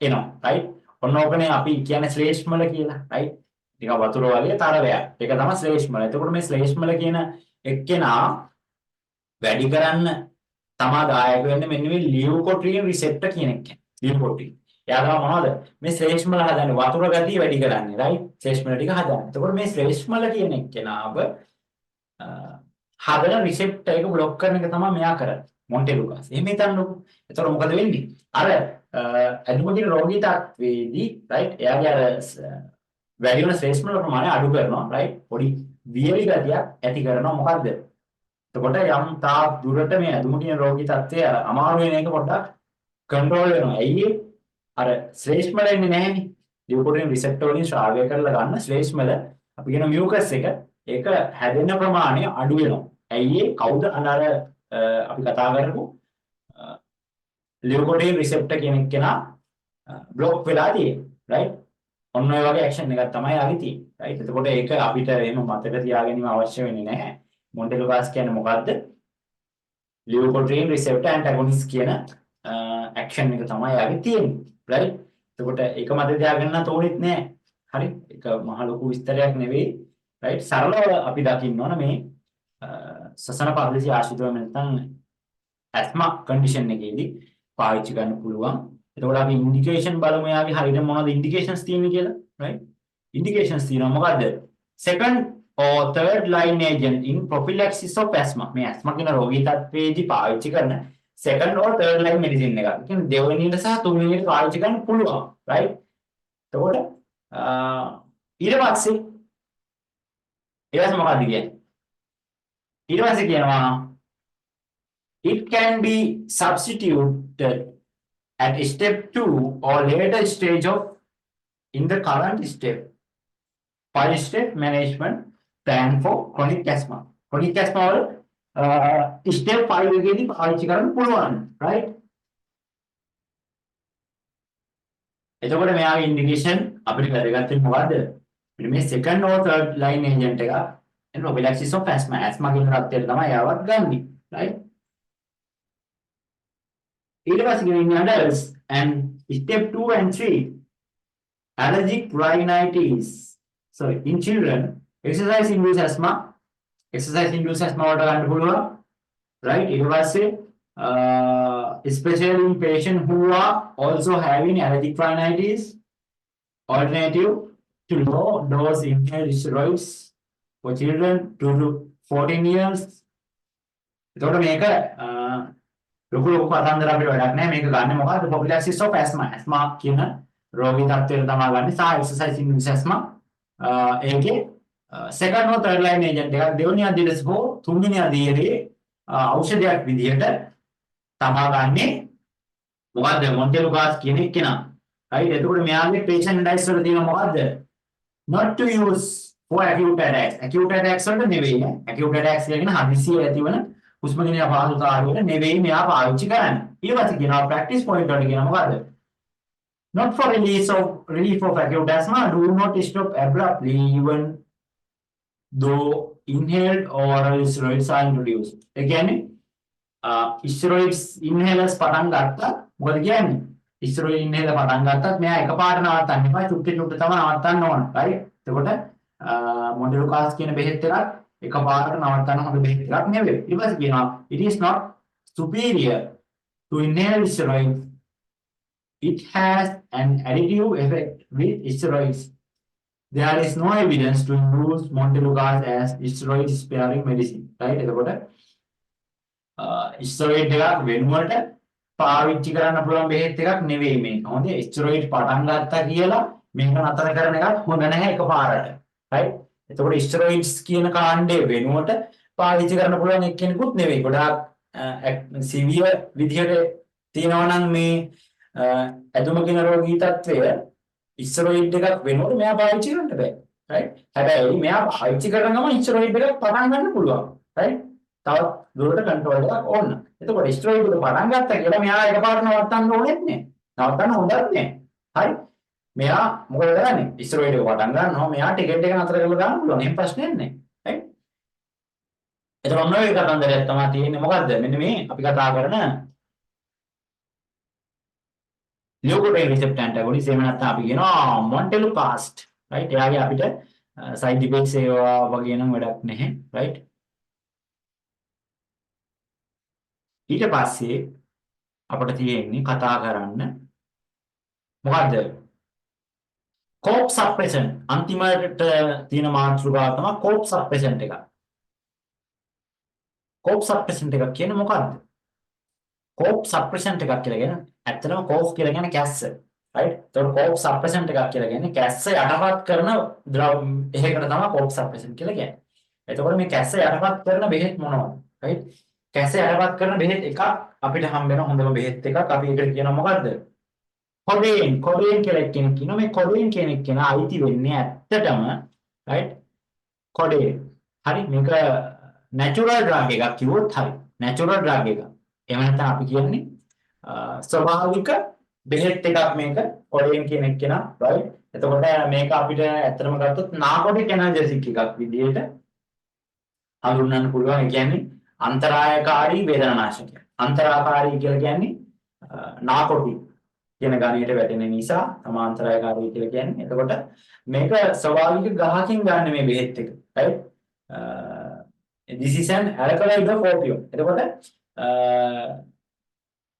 එනවා. රයිට්? ඔන්න ඕකනේ අපි කියන්නේ ශ්ලේෂ්මල කියලා. රයිට්? ටික වතුර වගේ තරවයක්. ඒක තමයි ශ්ලේෂ්මල. එතකොට මේ ශ්ලේෂ්මල කියන එක්කෙනා වැඩි කරන්න තමා දායක වෙන්නේ මෙන්න මේ ලියුකොට්‍රින් රිසෙප්ටර් කියන එක. ලියුකොට්‍රින්. එයා තමයි මොනවද? මේ ශ්ලේෂ්මල හදන්නේ වතුර ගතිය වැඩි කරන්නේ. රයිට්? ශ්ලේෂ්මල ටික හදන්නේ. එතකොට මේ ශ්ලේෂ්මල කියන එක්කෙනාව හදන රිසෙප්ටර් එක બ્લોක් කරන එක තමයි මෙයා කරන්නේ. මොන්ටෙලුකාස්. එහෙම හිතන්නකෝ. එතකොට මොකද වෙන්නේ? අර ඇදුමකින් රෝගී තත්වේදී රයිට්? එයාගේ අර වැඩි වෙන ශ්ලේෂ්මල ප්‍රමාණය අඩු කරනවා. රයිට්? පොඩි වියලි ගතියක් ඇති කරනවා. මොකද්ද? එතකොට යම් තාක් දුරට මේ ඇදුමකින් රෝගී තත්ත්වය අමාරු වෙන එක පොඩ්ඩක් කන්ට්‍රෝල් වෙනවා. ඇයි අර ශ්ලේෂ්මල එන්නේ නැහැනේ. ලියුකොටින් රිසෙප්ටර් වලින් ශ්‍රාවය කරලා ගන්න ශ්ලේෂ්මල අපි කියන මියුකස් එක ඒක හැදෙන ප්‍රමාණය අඩු වෙනවා. ඇයි කවුද අර අපි කතා කරපු ලියුකොටින් රිසෙප්ටර් කියන කෙනා બ્લોක් වෙලා තියෙන්නේ. රයිට්? ඔන්න ඔය වගේ ඇක්ෂන් එකක් තමයි ආවි තියෙන්නේ. රයිට්? එතකොට ඒක අපිට එහෙම මතක තියාගැනීම අවශ්‍ය වෙන්නේ නැහැ. මොන්ටෙලුකාස් කියන්නේ මොකද්ද? ලියුකොටින් රිසෙප්ටර් ඇන්ටගොනිස්ට් කියන ඇක්ෂන් එක තමයි ආවි තියෙන්නේ. රයිට්? එතකොට ඒක මත තියාගන්න තෝරෙත් නෑ. හරි? ඒක මහ ලොකු විස්තරයක් නෙවෙයි. රයිට්? සරලව අපි දකින්න ඕන මේ සසන පද්ධතිය ආශ්‍රිතව නැත්නම් ඇස්මා කන්ඩිෂන් එකේදී පාවිච්චි කරන්න පුළුවන්. එතකොට අපි ඉන්ඩිකේෂන් බලමු යාගේ හරියට මොනවද ඉන්ඩිකේෂන්ස් තියෙන්නේ කියලා. රයිට්? ඉන්ඩිකේෂන්ස් තියෙනවා මොකද්ද? second or third line agent in prophylaxis of asthma. මේ ඇස්මා කියන රෝගී තත්ත්වයේදී පාවිච්චි කරන second or third line medicine එකක්. ඒ කියන්නේ දෙවෙනියට සහ තුන්වෙනියට පාවිච්චි කරන්න පුළුවන්. right? එතකොට ඊට පස්සේ මොකක්ද කියන්නේ? ඊට පස්සේ කියනවා it can be substituted at step 2 or later stage of in the current step 5 step management plan for chronic asthma. Chronic asthma වල step 5 එකේදී පාවිච්චි කරන්න පුළුවන්. right? එතකොට මෙයාගේ ඉන්ඩිකේෂන් අපිට වැදගත් මොකද්ද? මේ second or third line agent එක and prophylaxis of asthma. asthma කියන රත්තරන් තමයි යාවත් ගන්නෙ. right? ඊට පස්සේ in adults and step 2 and 3 allergic rhinitis. Sorry, in children exercise induced asthma වලට ගන්න පුළුවන්. right? ඊට පස්සේ especially in patients who are also having allergic rhinitis, alternative to low dose inhaled steroids for children 2 to 14 years. එතකොට මේක ලොකු කතන්දර අපිට වැඩක් නැහැ. මේක ගන්න මොකද්ද? prophylaxis of asthma. asthma කියන රෝගී තත්ත්වයට තමයි ගන්න. සහ exercise induced asthma ඒකේ second or third line agent එකක් දෙවෙනි අදියරේ හෝ තුන්වෙනි අදියරේ ඖෂධයක් විදිහට තමා ගන්නෙ මොකද්ද? මොන්ටෙලුකාස් කියන කෙනා. right? එතකොට මෙයාගේ patient advice වල තියෙන මොකද්ද? not to use for acute attacks. acute attacks වලට නෙවෙයි නේ. acute attacks කියන්නේ හදිසියෙ ඇතිවන හුස්ම ගැනීම අපහසුතාවයට නෙවෙයි මෙයා පාවිච්චි කරන්නේ. ඊට පස්සේ කියනවා practice point වලට කියන මොකද්ද? not for relief of acute asthma. do not stop abruptly even though inhaled oral steroids are introduced. ඒ කියන්නේ ස්ටෙරොයිඩ්ස් ඉන්හෙලර්ස් පටන් ගත්තා. මොකද කියන්නේ? ස්ටෙරොයිඩ් ඉන්හෙලර් පටන් ගත්තත් මෙයා එකපාරට නවත්තන්න එපා. චුට්ටි චුට්ටි තමයි නවත්තන්න ඕන. right? එතකොට මොන්ටෙලුකාස් කියන බෙහෙත් එකත් එකපාරට නවත්තන්න හොඳ බෙහෙත් එකක් නෙවෙයි. ඊට පස්සේ කියනවා it is not superior to inhaled steroids. It has an additive effect with steroids. There is no evidence to use Montelukast as steroid sparing medicine. right? එතකොට ස්ටෙරොයිඩ් එකක් වෙනුවට පාවිච්චි කරන්න පුළුවන් බෙහෙත් එකක් නෙවෙයි මේක. හොඳ ස්ටෙරොයිඩ් පටන් ගත්තා කියලා මේක නතර කරන එකක් හොඳ නැහැ එකපාරට. right? එතකොට ස්ටෙරොයිඩ්ස් කියන කාණ්ඩේ වෙනුවට පාවිච්චි කරන්න පුළුවන් එක්කෙනෙකුත් නෙවෙයි. ගොඩාක් සිවියර් විදිහට තියෙනවා නම් මේ ඇදුම කියන රෝගී තත්ත්වය ස්ටෙරොයිඩ් එකක් වෙනුවට මෙයා පාවිච්චි කරන්න බෑ. right? හැබැයි මෙයා පාවිච්චි කරන ගමන් ස්ටෙරොයිඩ් එකක් පටන් ගන්න පුළුවන්. right? තවත් දුරට කන්ට්‍රෝල් එකක් ඕන. එතකොට ස්ටෙරොයිඩ් එක පටන් ගත්තා කියලා මෙයා එකපාරට නවත්තන්න ඕනෙත් නෑ. නවත්තන්න හොඳත් නෑ. හරි? මෙයා මොකද කරන්නේ? ස්ටෙරොයිඩ් එක පටන් ගන්නවා. මෙයා ටිකට් එක නතර කරලා දාන්න පුළුවන්. එහෙම ප්‍රශ්නයක් නෑ. right? එතකොට ඔන්න ඔය කතන්දරයක් තමයි තියෙන්නේ. මොකද්ද? මෙන්න මේ අපි කතා කරන ලියුකෝට්‍රයින් රිසෙප්ටර් ඇන්ටගොනිස්ට් එහෙම නැත්නම් අපි කියනවා මොන්ටෙලුකාස්ට්. right? එයාගේ අපිට සයිඩ් ඉෆෙක්ට්ස් ඒවා වගේ නම් වැඩක් නැහැ. right? ඊට පස්සේ අපිට තියෙන්නේ කතා කරන්න මොකද්ද? කෝප් සප්‍රෙෂන්. අන්තිමට තියෙන මාතෘකාව තමයි කෝප් සප්‍රෙෂන් එක. කෝප් සප්‍රෙෂන් එක කියන්නේ මොකද්ද? කෝප් සප්‍රෙෂන් එකක් කියලා කියන්නේ ඇත්තටම කෝප් කියලා කියන්නේ කැස්ස. right? ඒතකොට කෝප් සප්‍රෙෂන් එකක් කියලා කියන්නේ කැස්ස යටපත් කරන එහෙකට තමයි කෝප් සප්‍රෙෂන් කියලා කියන්නේ. එතකොට මේ කැස්ස යටපත් කරන බෙහෙත් මොනවද? right? කැස්ස යටපත් කරන බෙහෙත් එකක් අපිට හම්බ වෙන හොඳම බෙහෙත් එකක් අපි ඒකට කියනවා මොකද්ද? කොඩේන්. කොඩේන් කියලා කෙනෙක් කියනවා. මේ කොඩේන් කියන එක කියන අයිති වෙන්නේ ඇත්තටම right? කොඩේන්. හරි මේක natural drug එකක් කිව්වොත් හරි. natural drug එකක්. එහෙම නැත්නම් අපි කියන්නේ ස්වභාවික බෙහෙත් එකක් මේක කොඩේන් කියන එක කියන right? එතකොට මේක අපිට ඇත්තටම ගත්තොත් නාකොටික් ඇනල්ජෙසික් එකක් විදිහට හඳුන්වන්න පුළුවන්. ඒ කියන්නේ අන්තරායකාරී වේදනානාශකය. අන්තරාකාරී කියලා කියන්නේ නාකොටික් කියන ගණයට වැටෙන නිසා සමාන්තරායකාරී කියලා කියන්නේ. එතකොට මේක ස්වභාවික ගහකින් ගන්න මේ බෙහෙත් එක. right? This is an alkaloid of opium. එතකොට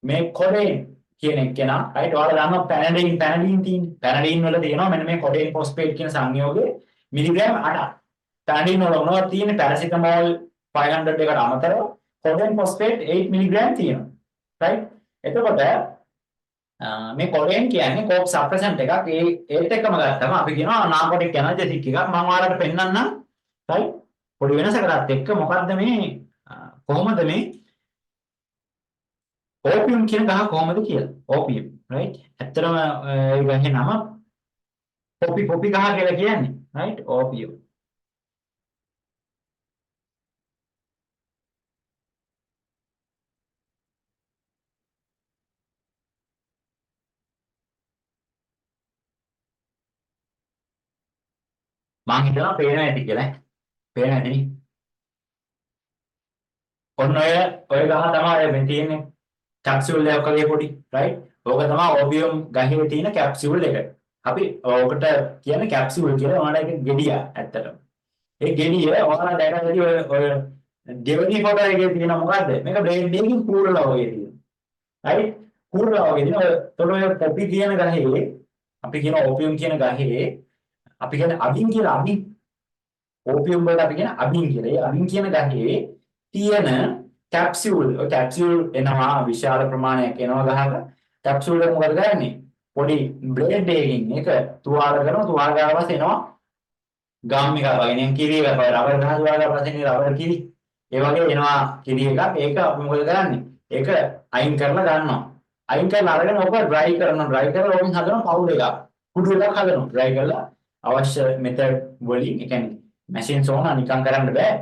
මේ කොඩේන් කියන එක නා right? ඔයාලා දන්නවා පැනඩින් තියෙන්නේ. පැනඩින් වල තියෙනවා මෙන්න මේ කොඩේන් ෆොස්ෆේට් කියන සංයෝගය මිලිග්‍රෑම් 8ක්. පැනඩින් වල මොනවද තියෙන්නේ? පැරසිටමෝල් 500 එකට අමතරව කොඩේන් ෆොස්ෆේට් 8 මිලිග්‍රෑම් තියෙනවා. right? එතකොට මේ කොඩේන් කියන්නේ කෝප් සප්‍රෙසන්ට් එකක්. ඒත් එක්කම ගත්තම අපි කියනවා නාකොටික් ඇනල්ජෙසික් එකක්. මම ඔයාලට පෙන්නන්නම්. right? පොඩි වෙනසකටත් එක්ක මොකද්ද මේ කොහොමද මේ ඕපියම් කියන ගහ කොහොමද කියලා. ඕපියම් right? ඇත්තටම ඒ ගහේ නම පොපි ගහ කියලා කියන්නේ. right? ඕපියම්. මං හිතනවා පේනවා ඇති කියලා. පේනවා ඇති. ඔන්න ඔය ගහ තමයි මේ තියෙන්නේ. කැප්සියුල් එකක් වගේ පොඩි right? ඕක තමයි ඕපියම් ගහේ තියෙන කැප්සියුල් එක. අපි ඕකට කියන්නේ කැප්සියුල් කියලා. ඔයාලා ඒක ගෙඩිය ඇත්තටම. ඒ ගෙඩිය ඔයාලා දැකලා ඇති ඔය දෙවෙනි ෆොටෝ එකේ තියෙන මොකද්ද? මේක බ්‍රේඩ් එකකින් කූරලා වගේ තියෙනවා. right? කූරලා වගේ තියෙනවා. ඒතකොට ඔය පොපි කියන ගහේ අපි කියන ඕපියම් කියන ගහේ අපි කියන්නේ අබින් කියලා. අබින් ඕපියම් වලට අපි කියන අබින් කියලා. ඒ අබින් කියන ගහේ තියෙන කැප්සියුල්. ඔය කැප්සියුල් එනවා විශාල ප්‍රමාණයක් එනවා ගහක. කැප්සියුල් එක මොකද කරන්නේ? පොඩි බ්ලේඩ් එකකින් ඒක තුවාල කරනවා. තුවාල කරලා පස්සේ එනවා ගම් එකක් වගේ. නිකන් කිරි එකක් වගේ. රබර් ගහ තුවාල කරලා පස්සේ රබර් කිරි. ඒ වගේ එනවා කිරි එකක්. ඒක අපි මොකද කරන්නේ? ඒක අයින් කරලා ගන්නවා. අයින් කරලා අරගෙන ඔක ඩ්‍රයි කරනවා. ඩ්‍රයි කරලා ඕකෙන් හදනවා පවුඩර් එකක්. කුඩු එකක් හදනවා. ඩ්‍රයි කරලා අවශ්‍ය මෙතඩ් වලින් ඒ කියන්නේ මැෂින් සෝන නිකන් කරන්න බෑ.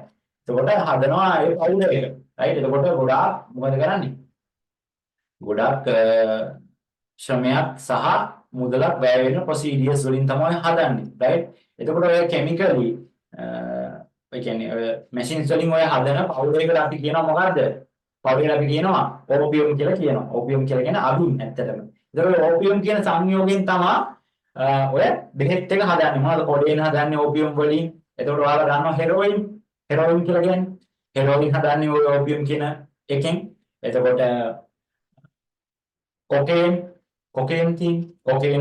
එතකොට හදනවා ඒ පවුඩර් එක. right? එතකොට ගොඩාක් මොකද කරන්නේ? ගොඩාක් ශ්‍රමයක් සහ මුදලක් වැය වෙන ප්‍රොසීඩියර්ස් වලින් තමයි හදන්නේ. right? එතකොට ඔය කෙමිකලි ඒ කියන්නේ ඔය මැෂින්ස් වලින් ඔය හදන පවුඩර් එකට අපි කියනවා මොකද්ද? පවුඩර් අපි කියනවා ඕපියම් කියලා කියනවා. ඕපියම් කියලා කියන්නේ අබින් ඇත්තටම. ඒතකොට ඕපියම් කියන සංයෝගයෙන් තමයි ඔය බෙහෙත් එක හදන්නේ. මොනවද කොඩේන් හදන්නේ ඕපියම් වලින්. එතකොට ඔයාලා දන්නවා හෙරෝයින් කියලා කියන්නේ. හෙරෝයින් හදන්නේ ඔය ඕපියම් කියන එකෙන්. එතකොට කොකේන්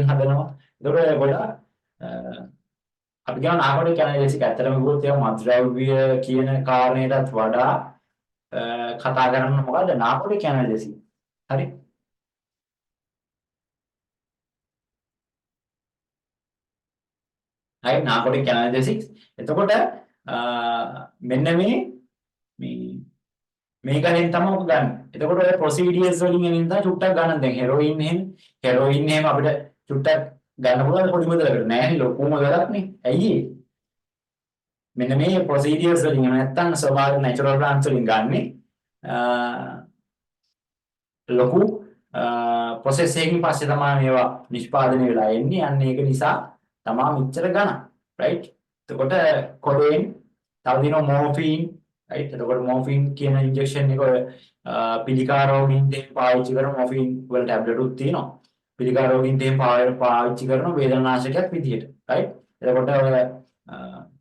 හදනවා. එතකොට ගොඩාක් අපි කියන නාකොටික් ඇනලිසිස් ඇත්තටම ගියොත් ඒක මත්ද්‍රව්‍ය කියන කාරණයටත් වඩා කතා කරන්න මොකද්ද නාකොටික් ඇනල්ජෙසික්. හරි. හරි නාකොටික් ඇනල්ජෙසික්. එතකොට මෙන්න මේ මේකෙන් තමයි ඔක ගන්න. එතකොට ඔය ප්‍රොසීඩියර්ස් වලින් එනින් තමයි චුට්ටක් ගන්න. දැන් හෙරොයින් එහෙම අපිට චුට්ටක් ගන්න පුළුවන් පොඩි මුදලකට නෑනේ ලොකුම ගලක් නේ. ඇයි ඒ? මෙන්න මේ ප්‍රොසීඩියර්ස් වලින් එහෙම නැත්නම් ස්වභාවික නැචරල් ප්ලාන්ට්ස් වලින් ගන්නෙ ලොකු ප්‍රොසෙස් එකකින් පස්සේ තමයි මේවා නිෂ්පාදනය වෙලා එන්නේ. අන්න ඒක නිසා තමයි මෙච්චර ගණන්. රයිට්? එතකොට කොඩේන් තව දිනවා මෝෆින් රයිට්? එතකොට මෝෆින් කියන ඉන්ජෙක්ෂන් එක ඔය පිළිකා රෝගීන්ට පාවිච්චි කරන මෝෆින් වල ටැබ්ලට් උත් තියෙනවා. පිළිකා රෝගීන්ට පාවිච්චි කරන වේදනානාශකයක් විදියට. රයිට්? එතකොට ඔය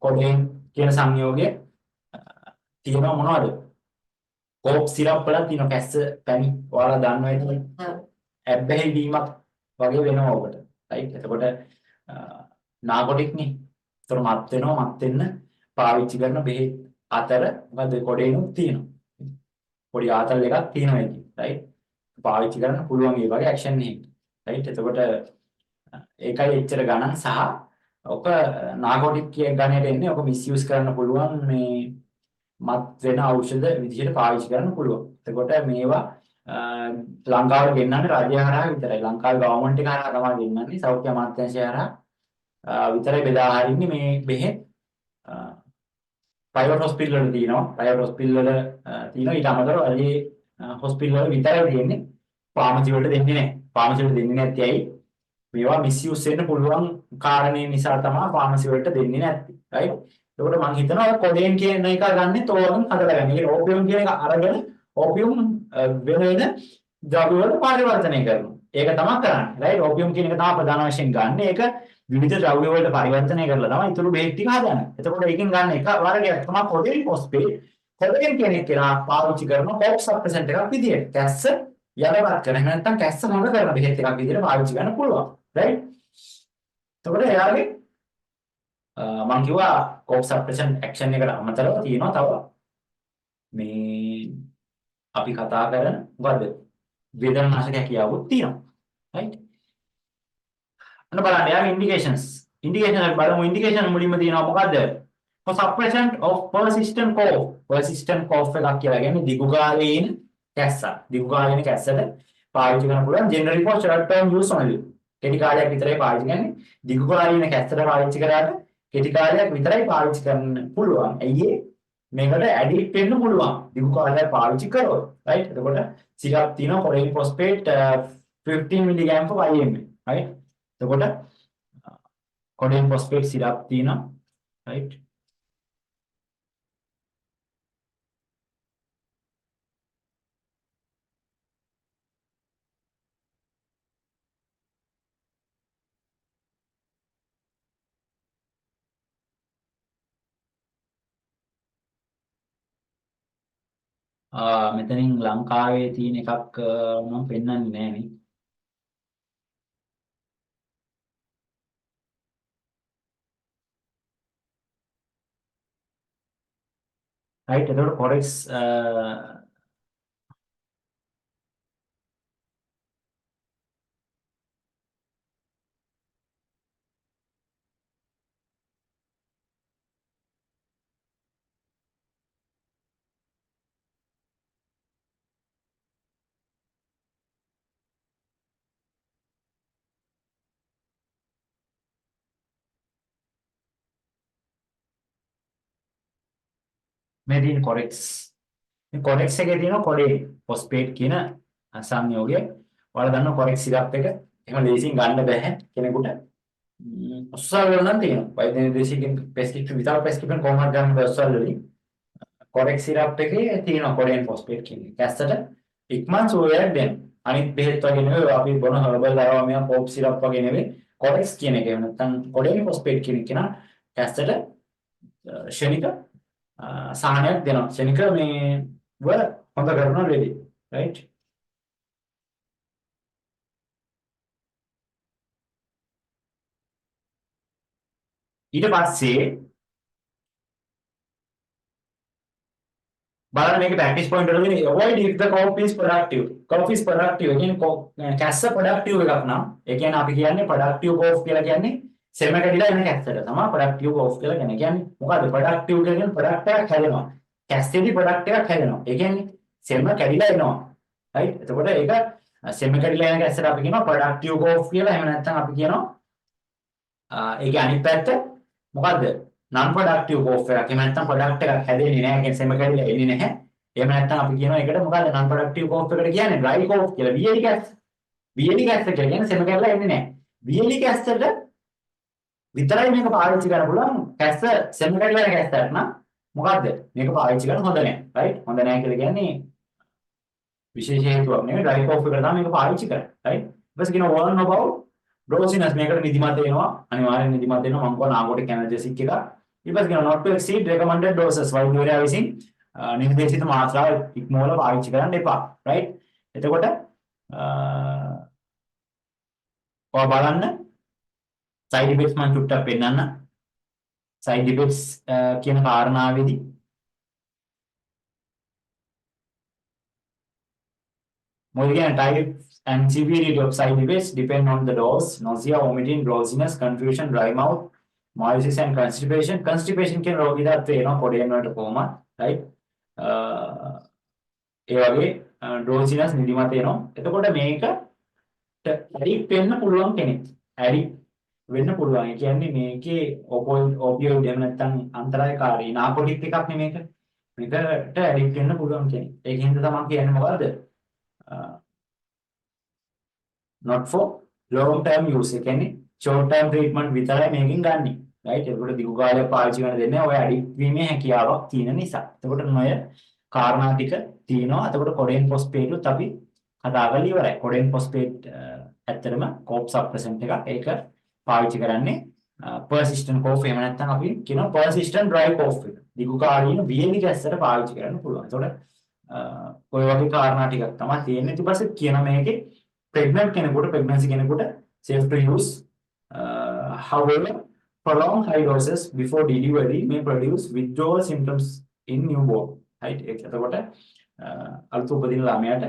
කොඩේන් කියන සංයෝගය තියෙනවා මොනවද? කෝප් සිරප් වල තියෙන කැස්ස පැණි ඔයාලා දන්නවා ඉතින් ඇබ්බැහි වීමක් වගේ වෙනවා ඔකට. රයිට්? එතකොට නාකොටික් නේ. ඒතර මත් වෙනවා මත් වෙන්න පාවිච්චි කරන බෙහෙත් අතර මොකද කොඩේනුත් තියෙනවා. පොඩි ආතල් එකක් තියෙනවා ඒකේ. රයිට්? පාවිච්චි කරන්න පුළුවන් ඒ වගේ ඇක්ෂන් එකක්. රයිට්? එතකොට ඒකයි එච්චර ගණන් සහ ඔක නාකොටික් කියන ගණයට එන්නේ ඔක මිස්යූස් කරන්න පුළුවන් මේ මත් වෙන ඖෂධ විදිහට පාවිච්චි කරන්න පුළුවන්. එතකොට මේවා ලංකාවට ගෙන්නන්නේ රජය හරහා විතරයි. ලංකාවේ ගවර්න්මන්ට් එක හරහා තමයි ගෙන්නන්නේ. සෞඛ්‍ය අමාත්‍යාංශය හරහා විතරයි බෙදා හරින්නේ මේ බෙහෙත්. ප්‍රයිවට් හොස්පිටල් වල තියෙනවා. ප්‍රයිවට් හොස්පිටල් වල තියෙනවා. ඊට අමතරව රජයේ හොස්පිටල් වල විතරයි තියෙන්නේ. ෆාමසි වලට දෙන්නේ නැහැ. ෆාමසි වලට දෙන්නේ නැත්තේ ඇයි? මේවා මිස්යූස් වෙන්න පුළුවන් කාරණේ නිසා තමයි ෆාමසි වලට දෙන්නේ නැත්තේ. රයිට්? ඒකට මම හිතනවා කොඩේන් කියන එක ගන්නෙ තෝරන් හදලා ගන්න. ඒක ඕපියම් කියන එක අරගෙන ඕපියම් වෙන වෙන ද්‍රව්‍ය වලට පරිවර්තනය කරනවා. ඒක තමයි කරන්නේ. රයිට්? ඕපියම් කියන එක තමයි ප්‍රධාන වශයෙන් ගන්න. ඒක විවිධ ද්‍රව්‍ය වලට පරිවර්තනය කරලා තමයි ඊටු බෙහෙත් ටික හදන්නේ. එතකොට ඒකෙන් ගන්න එක වර්ගයක් තමයි කොඩේන් ෆොස්ෆේට්. කොඩේන් කියන එක පාවිච්චි කරන කොප් සප්‍රෙසන්ට් එකක් විදියට. කැස්ස යටපත් කරන නැත්නම් කැස්ස මොන කරන බෙහෙත් එකක් විදියට පාවිච්චි කරන්න පුළුවන්. රයිට්? එතකොට එයාගේ මම කිව්වා කෝප් සප්‍රෙෂන් ඇක්ෂන් එකට අමතරව තියෙනවා තව මේ අපි කතා කරන මොකද්ද වේදනානාශක හැකියාවක් තියෙනවා. රයිට්? අන්න බලන්න යාගේ ඉන්ඩිකේෂන්ස් අපි බලමු. ඉන්ඩිකේෂන් මුලින්ම තියෙනවා මොකද්ද? for suppression of persistent cough එකක් කියලා කියන්නේ දිගු කාලේ ඉන කැස්ස. දිගු කාලේ ඉන කැස්සට පාවිච්චි කරන්න පුළුවන් generally for short term use only. කෙටි කාලයක් විතරයි පාවිච්චි කරන්නේ. දිගු කාලේ ඉන කැස්සට පාවිච්චි කරාට කෙටි කාලයක් විතරයි පාවිච්චි කරන්න පුළුවන්. ඇයි මේකට ඇඩික්ට් වෙන්න පුළුවන්. දිගු කාලයක් පාවිච්චි කරොත්. රයිට්? එතකොට සිරප් තියෙනවා codeine phosphate 15 mg for IM. Right? එතකොට කොඩේන් ෆොස්ෆේට් සිරප් තියෙනවා. රයිට්? මෙතනින් ලංකාවේ තියෙන එකක් මම පෙන්වන්නේ නැහැ නේ. රයිට්? එතකොට කොරෙක්ස් මේ තියෙන කොරෙක්ස් මේ කොරෙක්ස් එකේ තියෙන කොඩේන් ෆොස්ෆේට් කියන සංයෝගය. ඔයාලා දන්නවා කොරෙක්ස් සිරප් එක එහෙම ලේසියෙන් ගන්න බෑ කෙනෙකුට. ඔස්සල් වල නම් තියෙනවා. වෛද්‍ය නිර්දේශකෙන් prescription විතර prescription කොහොමද ගන්න බෑ ඔස්සල් වලින්. කොරෙක්ස් සිරප් එකේ තියෙන කොඩේන් ෆොස්ෆේට් කියන එක. කැස්සට ඉක්මන් සුවයක් දෙන්න. අනිත් බෙහෙත් වගේ නෙවෙයි අපි බොන හර්බල් අරවා මෙයා පොප් සිරප් වගේ නෙවෙයි. කොරෙක්ස් කියන එක එහෙම නැත්නම් කොඩේන් ෆොස්ෆේට් කියන එක නා කැස්සට ශනික සහනයක් දෙනවා. ශනික මේ හොඳ කරනවා ලෙඩේ. රයිට්? ඊට පස්සේ බලන්න මේක ප්‍රැක්ටිස් පොයින්ට් වල දෙන්නේ avoid if the cough is productive. cough is productive. ඒ කියන්නේ කැස්ස productive එකක් නම් ඒ කියන්නේ අපි කියන්නේ productive cough කියලා කියන්නේ සෙම කැඩිලා එන කැස්සට තමයි productive cough කියලා කියන්නේ. කියන්නේ මොකද්ද productive කියලා කියන්නේ product එකක් හැදෙනවා. කැස්සේදී product එකක් හැදෙනවා. ඒ කියන්නේ සෙම කැඩිලා එනවා. right? එතකොට ඒක සෙම කැඩිලා එන කැස්සට අපි කියනවා productive cough කියලා. එහෙම නැත්නම් අපි කියනවා ඒකේ අනිත් පැත්ත මොකද්ද? non productive cough එකක්. එහෙම නැත්නම් product එකක් හැදෙන්නේ නැහැ. කියන්නේ සෙම කැඩිලා එන්නේ නැහැ. එහෙම නැත්නම් අපි කියනවා ඒකට මොකද්ද non productive cough එකට කියන්නේ dry cough කියලා. වියලි කැස්ස. වියලි කැස්ස කියලා කියන්නේ සෙම කැඩිලා එන්නේ නැහැ. වියලි කැස්සට විතරයි මේක පාවිච්චි කරන්න පුළුවන්. කැස්ස සෙම කැඩිලා යන කැස්සට නම් මොකද්ද? මේක පාවිච්චි කරන්න හොඳ නැහැ. right? හොඳ නැහැ කියලා කියන්නේ විශේෂ හේතුවක් නෙවෙයි. dry cough එකට තමයි මේක පාවිච්චි කරන්නේ. right? ඊපස්සේ කියනවා warn about drowsiness. මේකට නිදිමත එනවා. අනිවාර්යෙන් නිදිමත එනවා. මම කියනවා නාගොටික් ඇනර්ජෙසික් එක. ඊපස්සේ කියනවා not to exceed recommended doses. වෛද්‍යවරයා විසින් නිර්දේශිත මාත්‍රාව ඉක්මවල පාවිච්චි කරන්න එපා. right? එතකොට ඔය බලන්න side effects මම චුට්ටක් පෙන්නන්න. side effects කියන කාරණාවේදී මොකද කියන්නේ types and severity of side effects depend on the dose. nausea, vomiting, drowsiness, confusion, dry mouth, meiosis and constipation. constipation කියන රෝගීදාත් වෙනවා කොඩේන් වලට කොහොමද? right? ඒ වගේ drowsiness නිදිමත එනවා. එතකොට මේක ඇඩික්ට් වෙන්න පුළුවන් කෙනෙක්. ඇඩික්ට් වෙන්න පුළුවන්. ඒ කියන්නේ මේකේ ඔපියොයිඩ් එහෙම නැත්නම් අන්තරායකාරී නාකොටික් එකක් නෙමේක. මේකට ඇඩික්ට් වෙන්න පුළුවන් කෙනෙක්. ඒකින්ද තමයි කියන්නේ මොකද්ද? not for long term use. ඒ කියන්නේ short term treatment විතරයි මේකෙන් ගන්නෙ. right? ඒකට දිගු කාලයක් පාවිච්චි කරන්න දෙන්නේ ඔය ඇඩික්ට් වීමේ හැකියාවක් තියෙන නිසා. එතකොට නොය කාරණා ටික තියෙනවා. එතකොට කොඩේන් ෆොස්ෆේට්ුත් අපි කතා කරලා ඉවරයි. කොඩේන් ෆොස්ෆේට් ඇත්තටම කෝප් සප්‍රෙසන්ට් එකක්. ඒක පාවිච්චි කරන්නේ persistent cough එහෙම නැත්නම් අපි කියනවා persistent dry cough එක. දිගු කාලීන වියලි කැස්සට පාවිච්චි කරන්න පුළුවන්. එතකොට ඔය වගේ කාරණා ටිකක් තමයි තියෙන්නේ. ඊට පස්සේ කියන මේකේ pregnant කෙනෙකුට pregnancy කෙනෙකුට safe to use. However, prolonged high doses before delivery may produce withdrawal symptoms in newborn. right? එතකොට අලුත් උපදින ළමයාට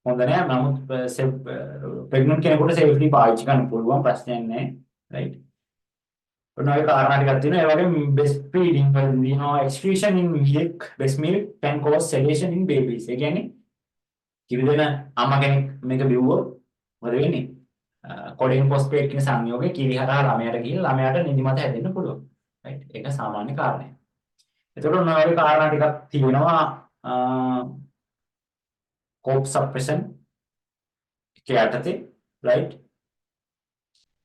හොඳ නෑ. නමුත් pregnant කෙනෙකුට safely පාවිච්චි කරන්න පුළුවන් ප්‍රශ්නයක් නෑ. right? ඔන්නෝයි කාරණා ටිකක් තියෙනවා. ඒ වගේම breast feeding වලදී no excretion in milk, breast milk can cause sedation in babies. ඒ කියන්නේ කිරි දෙන අම්මා කෙනෙක් මේක බිව්වොත් මොකද වෙන්නේ? කොඩේන් ෆොස්ෆේට් කියන සංයෝගය කිරි හරහා ළමයාට ගිහින් ළමයාට නිදිමත හැදෙන්න පුළුවන්. right? ඒක සාමාන්‍ය කාරණයක්. එතකොට ඔන්නෝයි කාරණා ටිකක් තියෙනවා cough suppression යටතේ. right?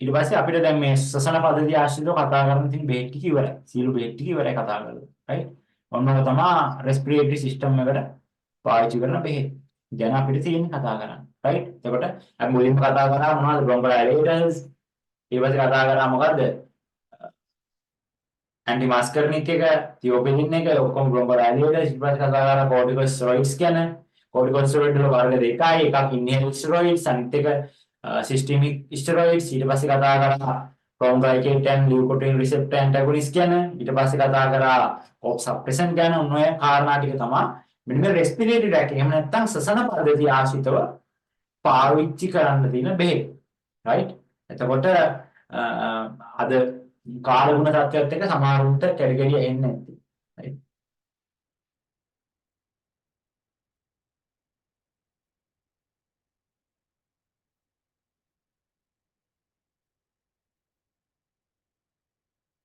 ඊට පස්සේ අපිට දැන් මේ ශ්වසන පද්ධතිය ආශ්‍රිතව කතා කරන්න තියෙන බෙහෙත් ටික ඉවරයි. සියලු බෙහෙත් ටික ඉවරයි කතා කරලා. right? ඔන්නෝක තමයි respiratory system එකට පාවිච්චි කරන බෙහෙත්. ගැන අපිට තියෙන කතා කරන්න. right? එතකොට අපි මුලින්ම කතා කරා මොනවද? bronchodilators. ඊට පස්සේ කතා කරා මොකද්ද? antimuscarinic එක, thiopidin එක, ඔක්කොම bronchodilators. ඊට පස්සේ කතා කරා corticosteroids ගැන. corticosteroid වල වර්ග දෙකයි. එකක් inhaled steroids, අනිත් එක systemic steroids. ඊට පස්සේ කතා කරා bronchiectasis and leukotriene receptor antagonist ගැන. ඊට පස්සේ කතා කරා cough suppression ගැන. ඔන්න ඔය කාරණා ටික තමයි මෙන්න respiratory tract එහෙම නැත්නම් ශ්වසන පද්ධතිය ආශ්‍රිතව පාවිච්චි කරන්න තියෙන බෙහෙත්. right? එතකොට අද කාලගුණ තත්ත්වයට එක්ක සමහරුන්ට කැඩගැඩිය එන්නේ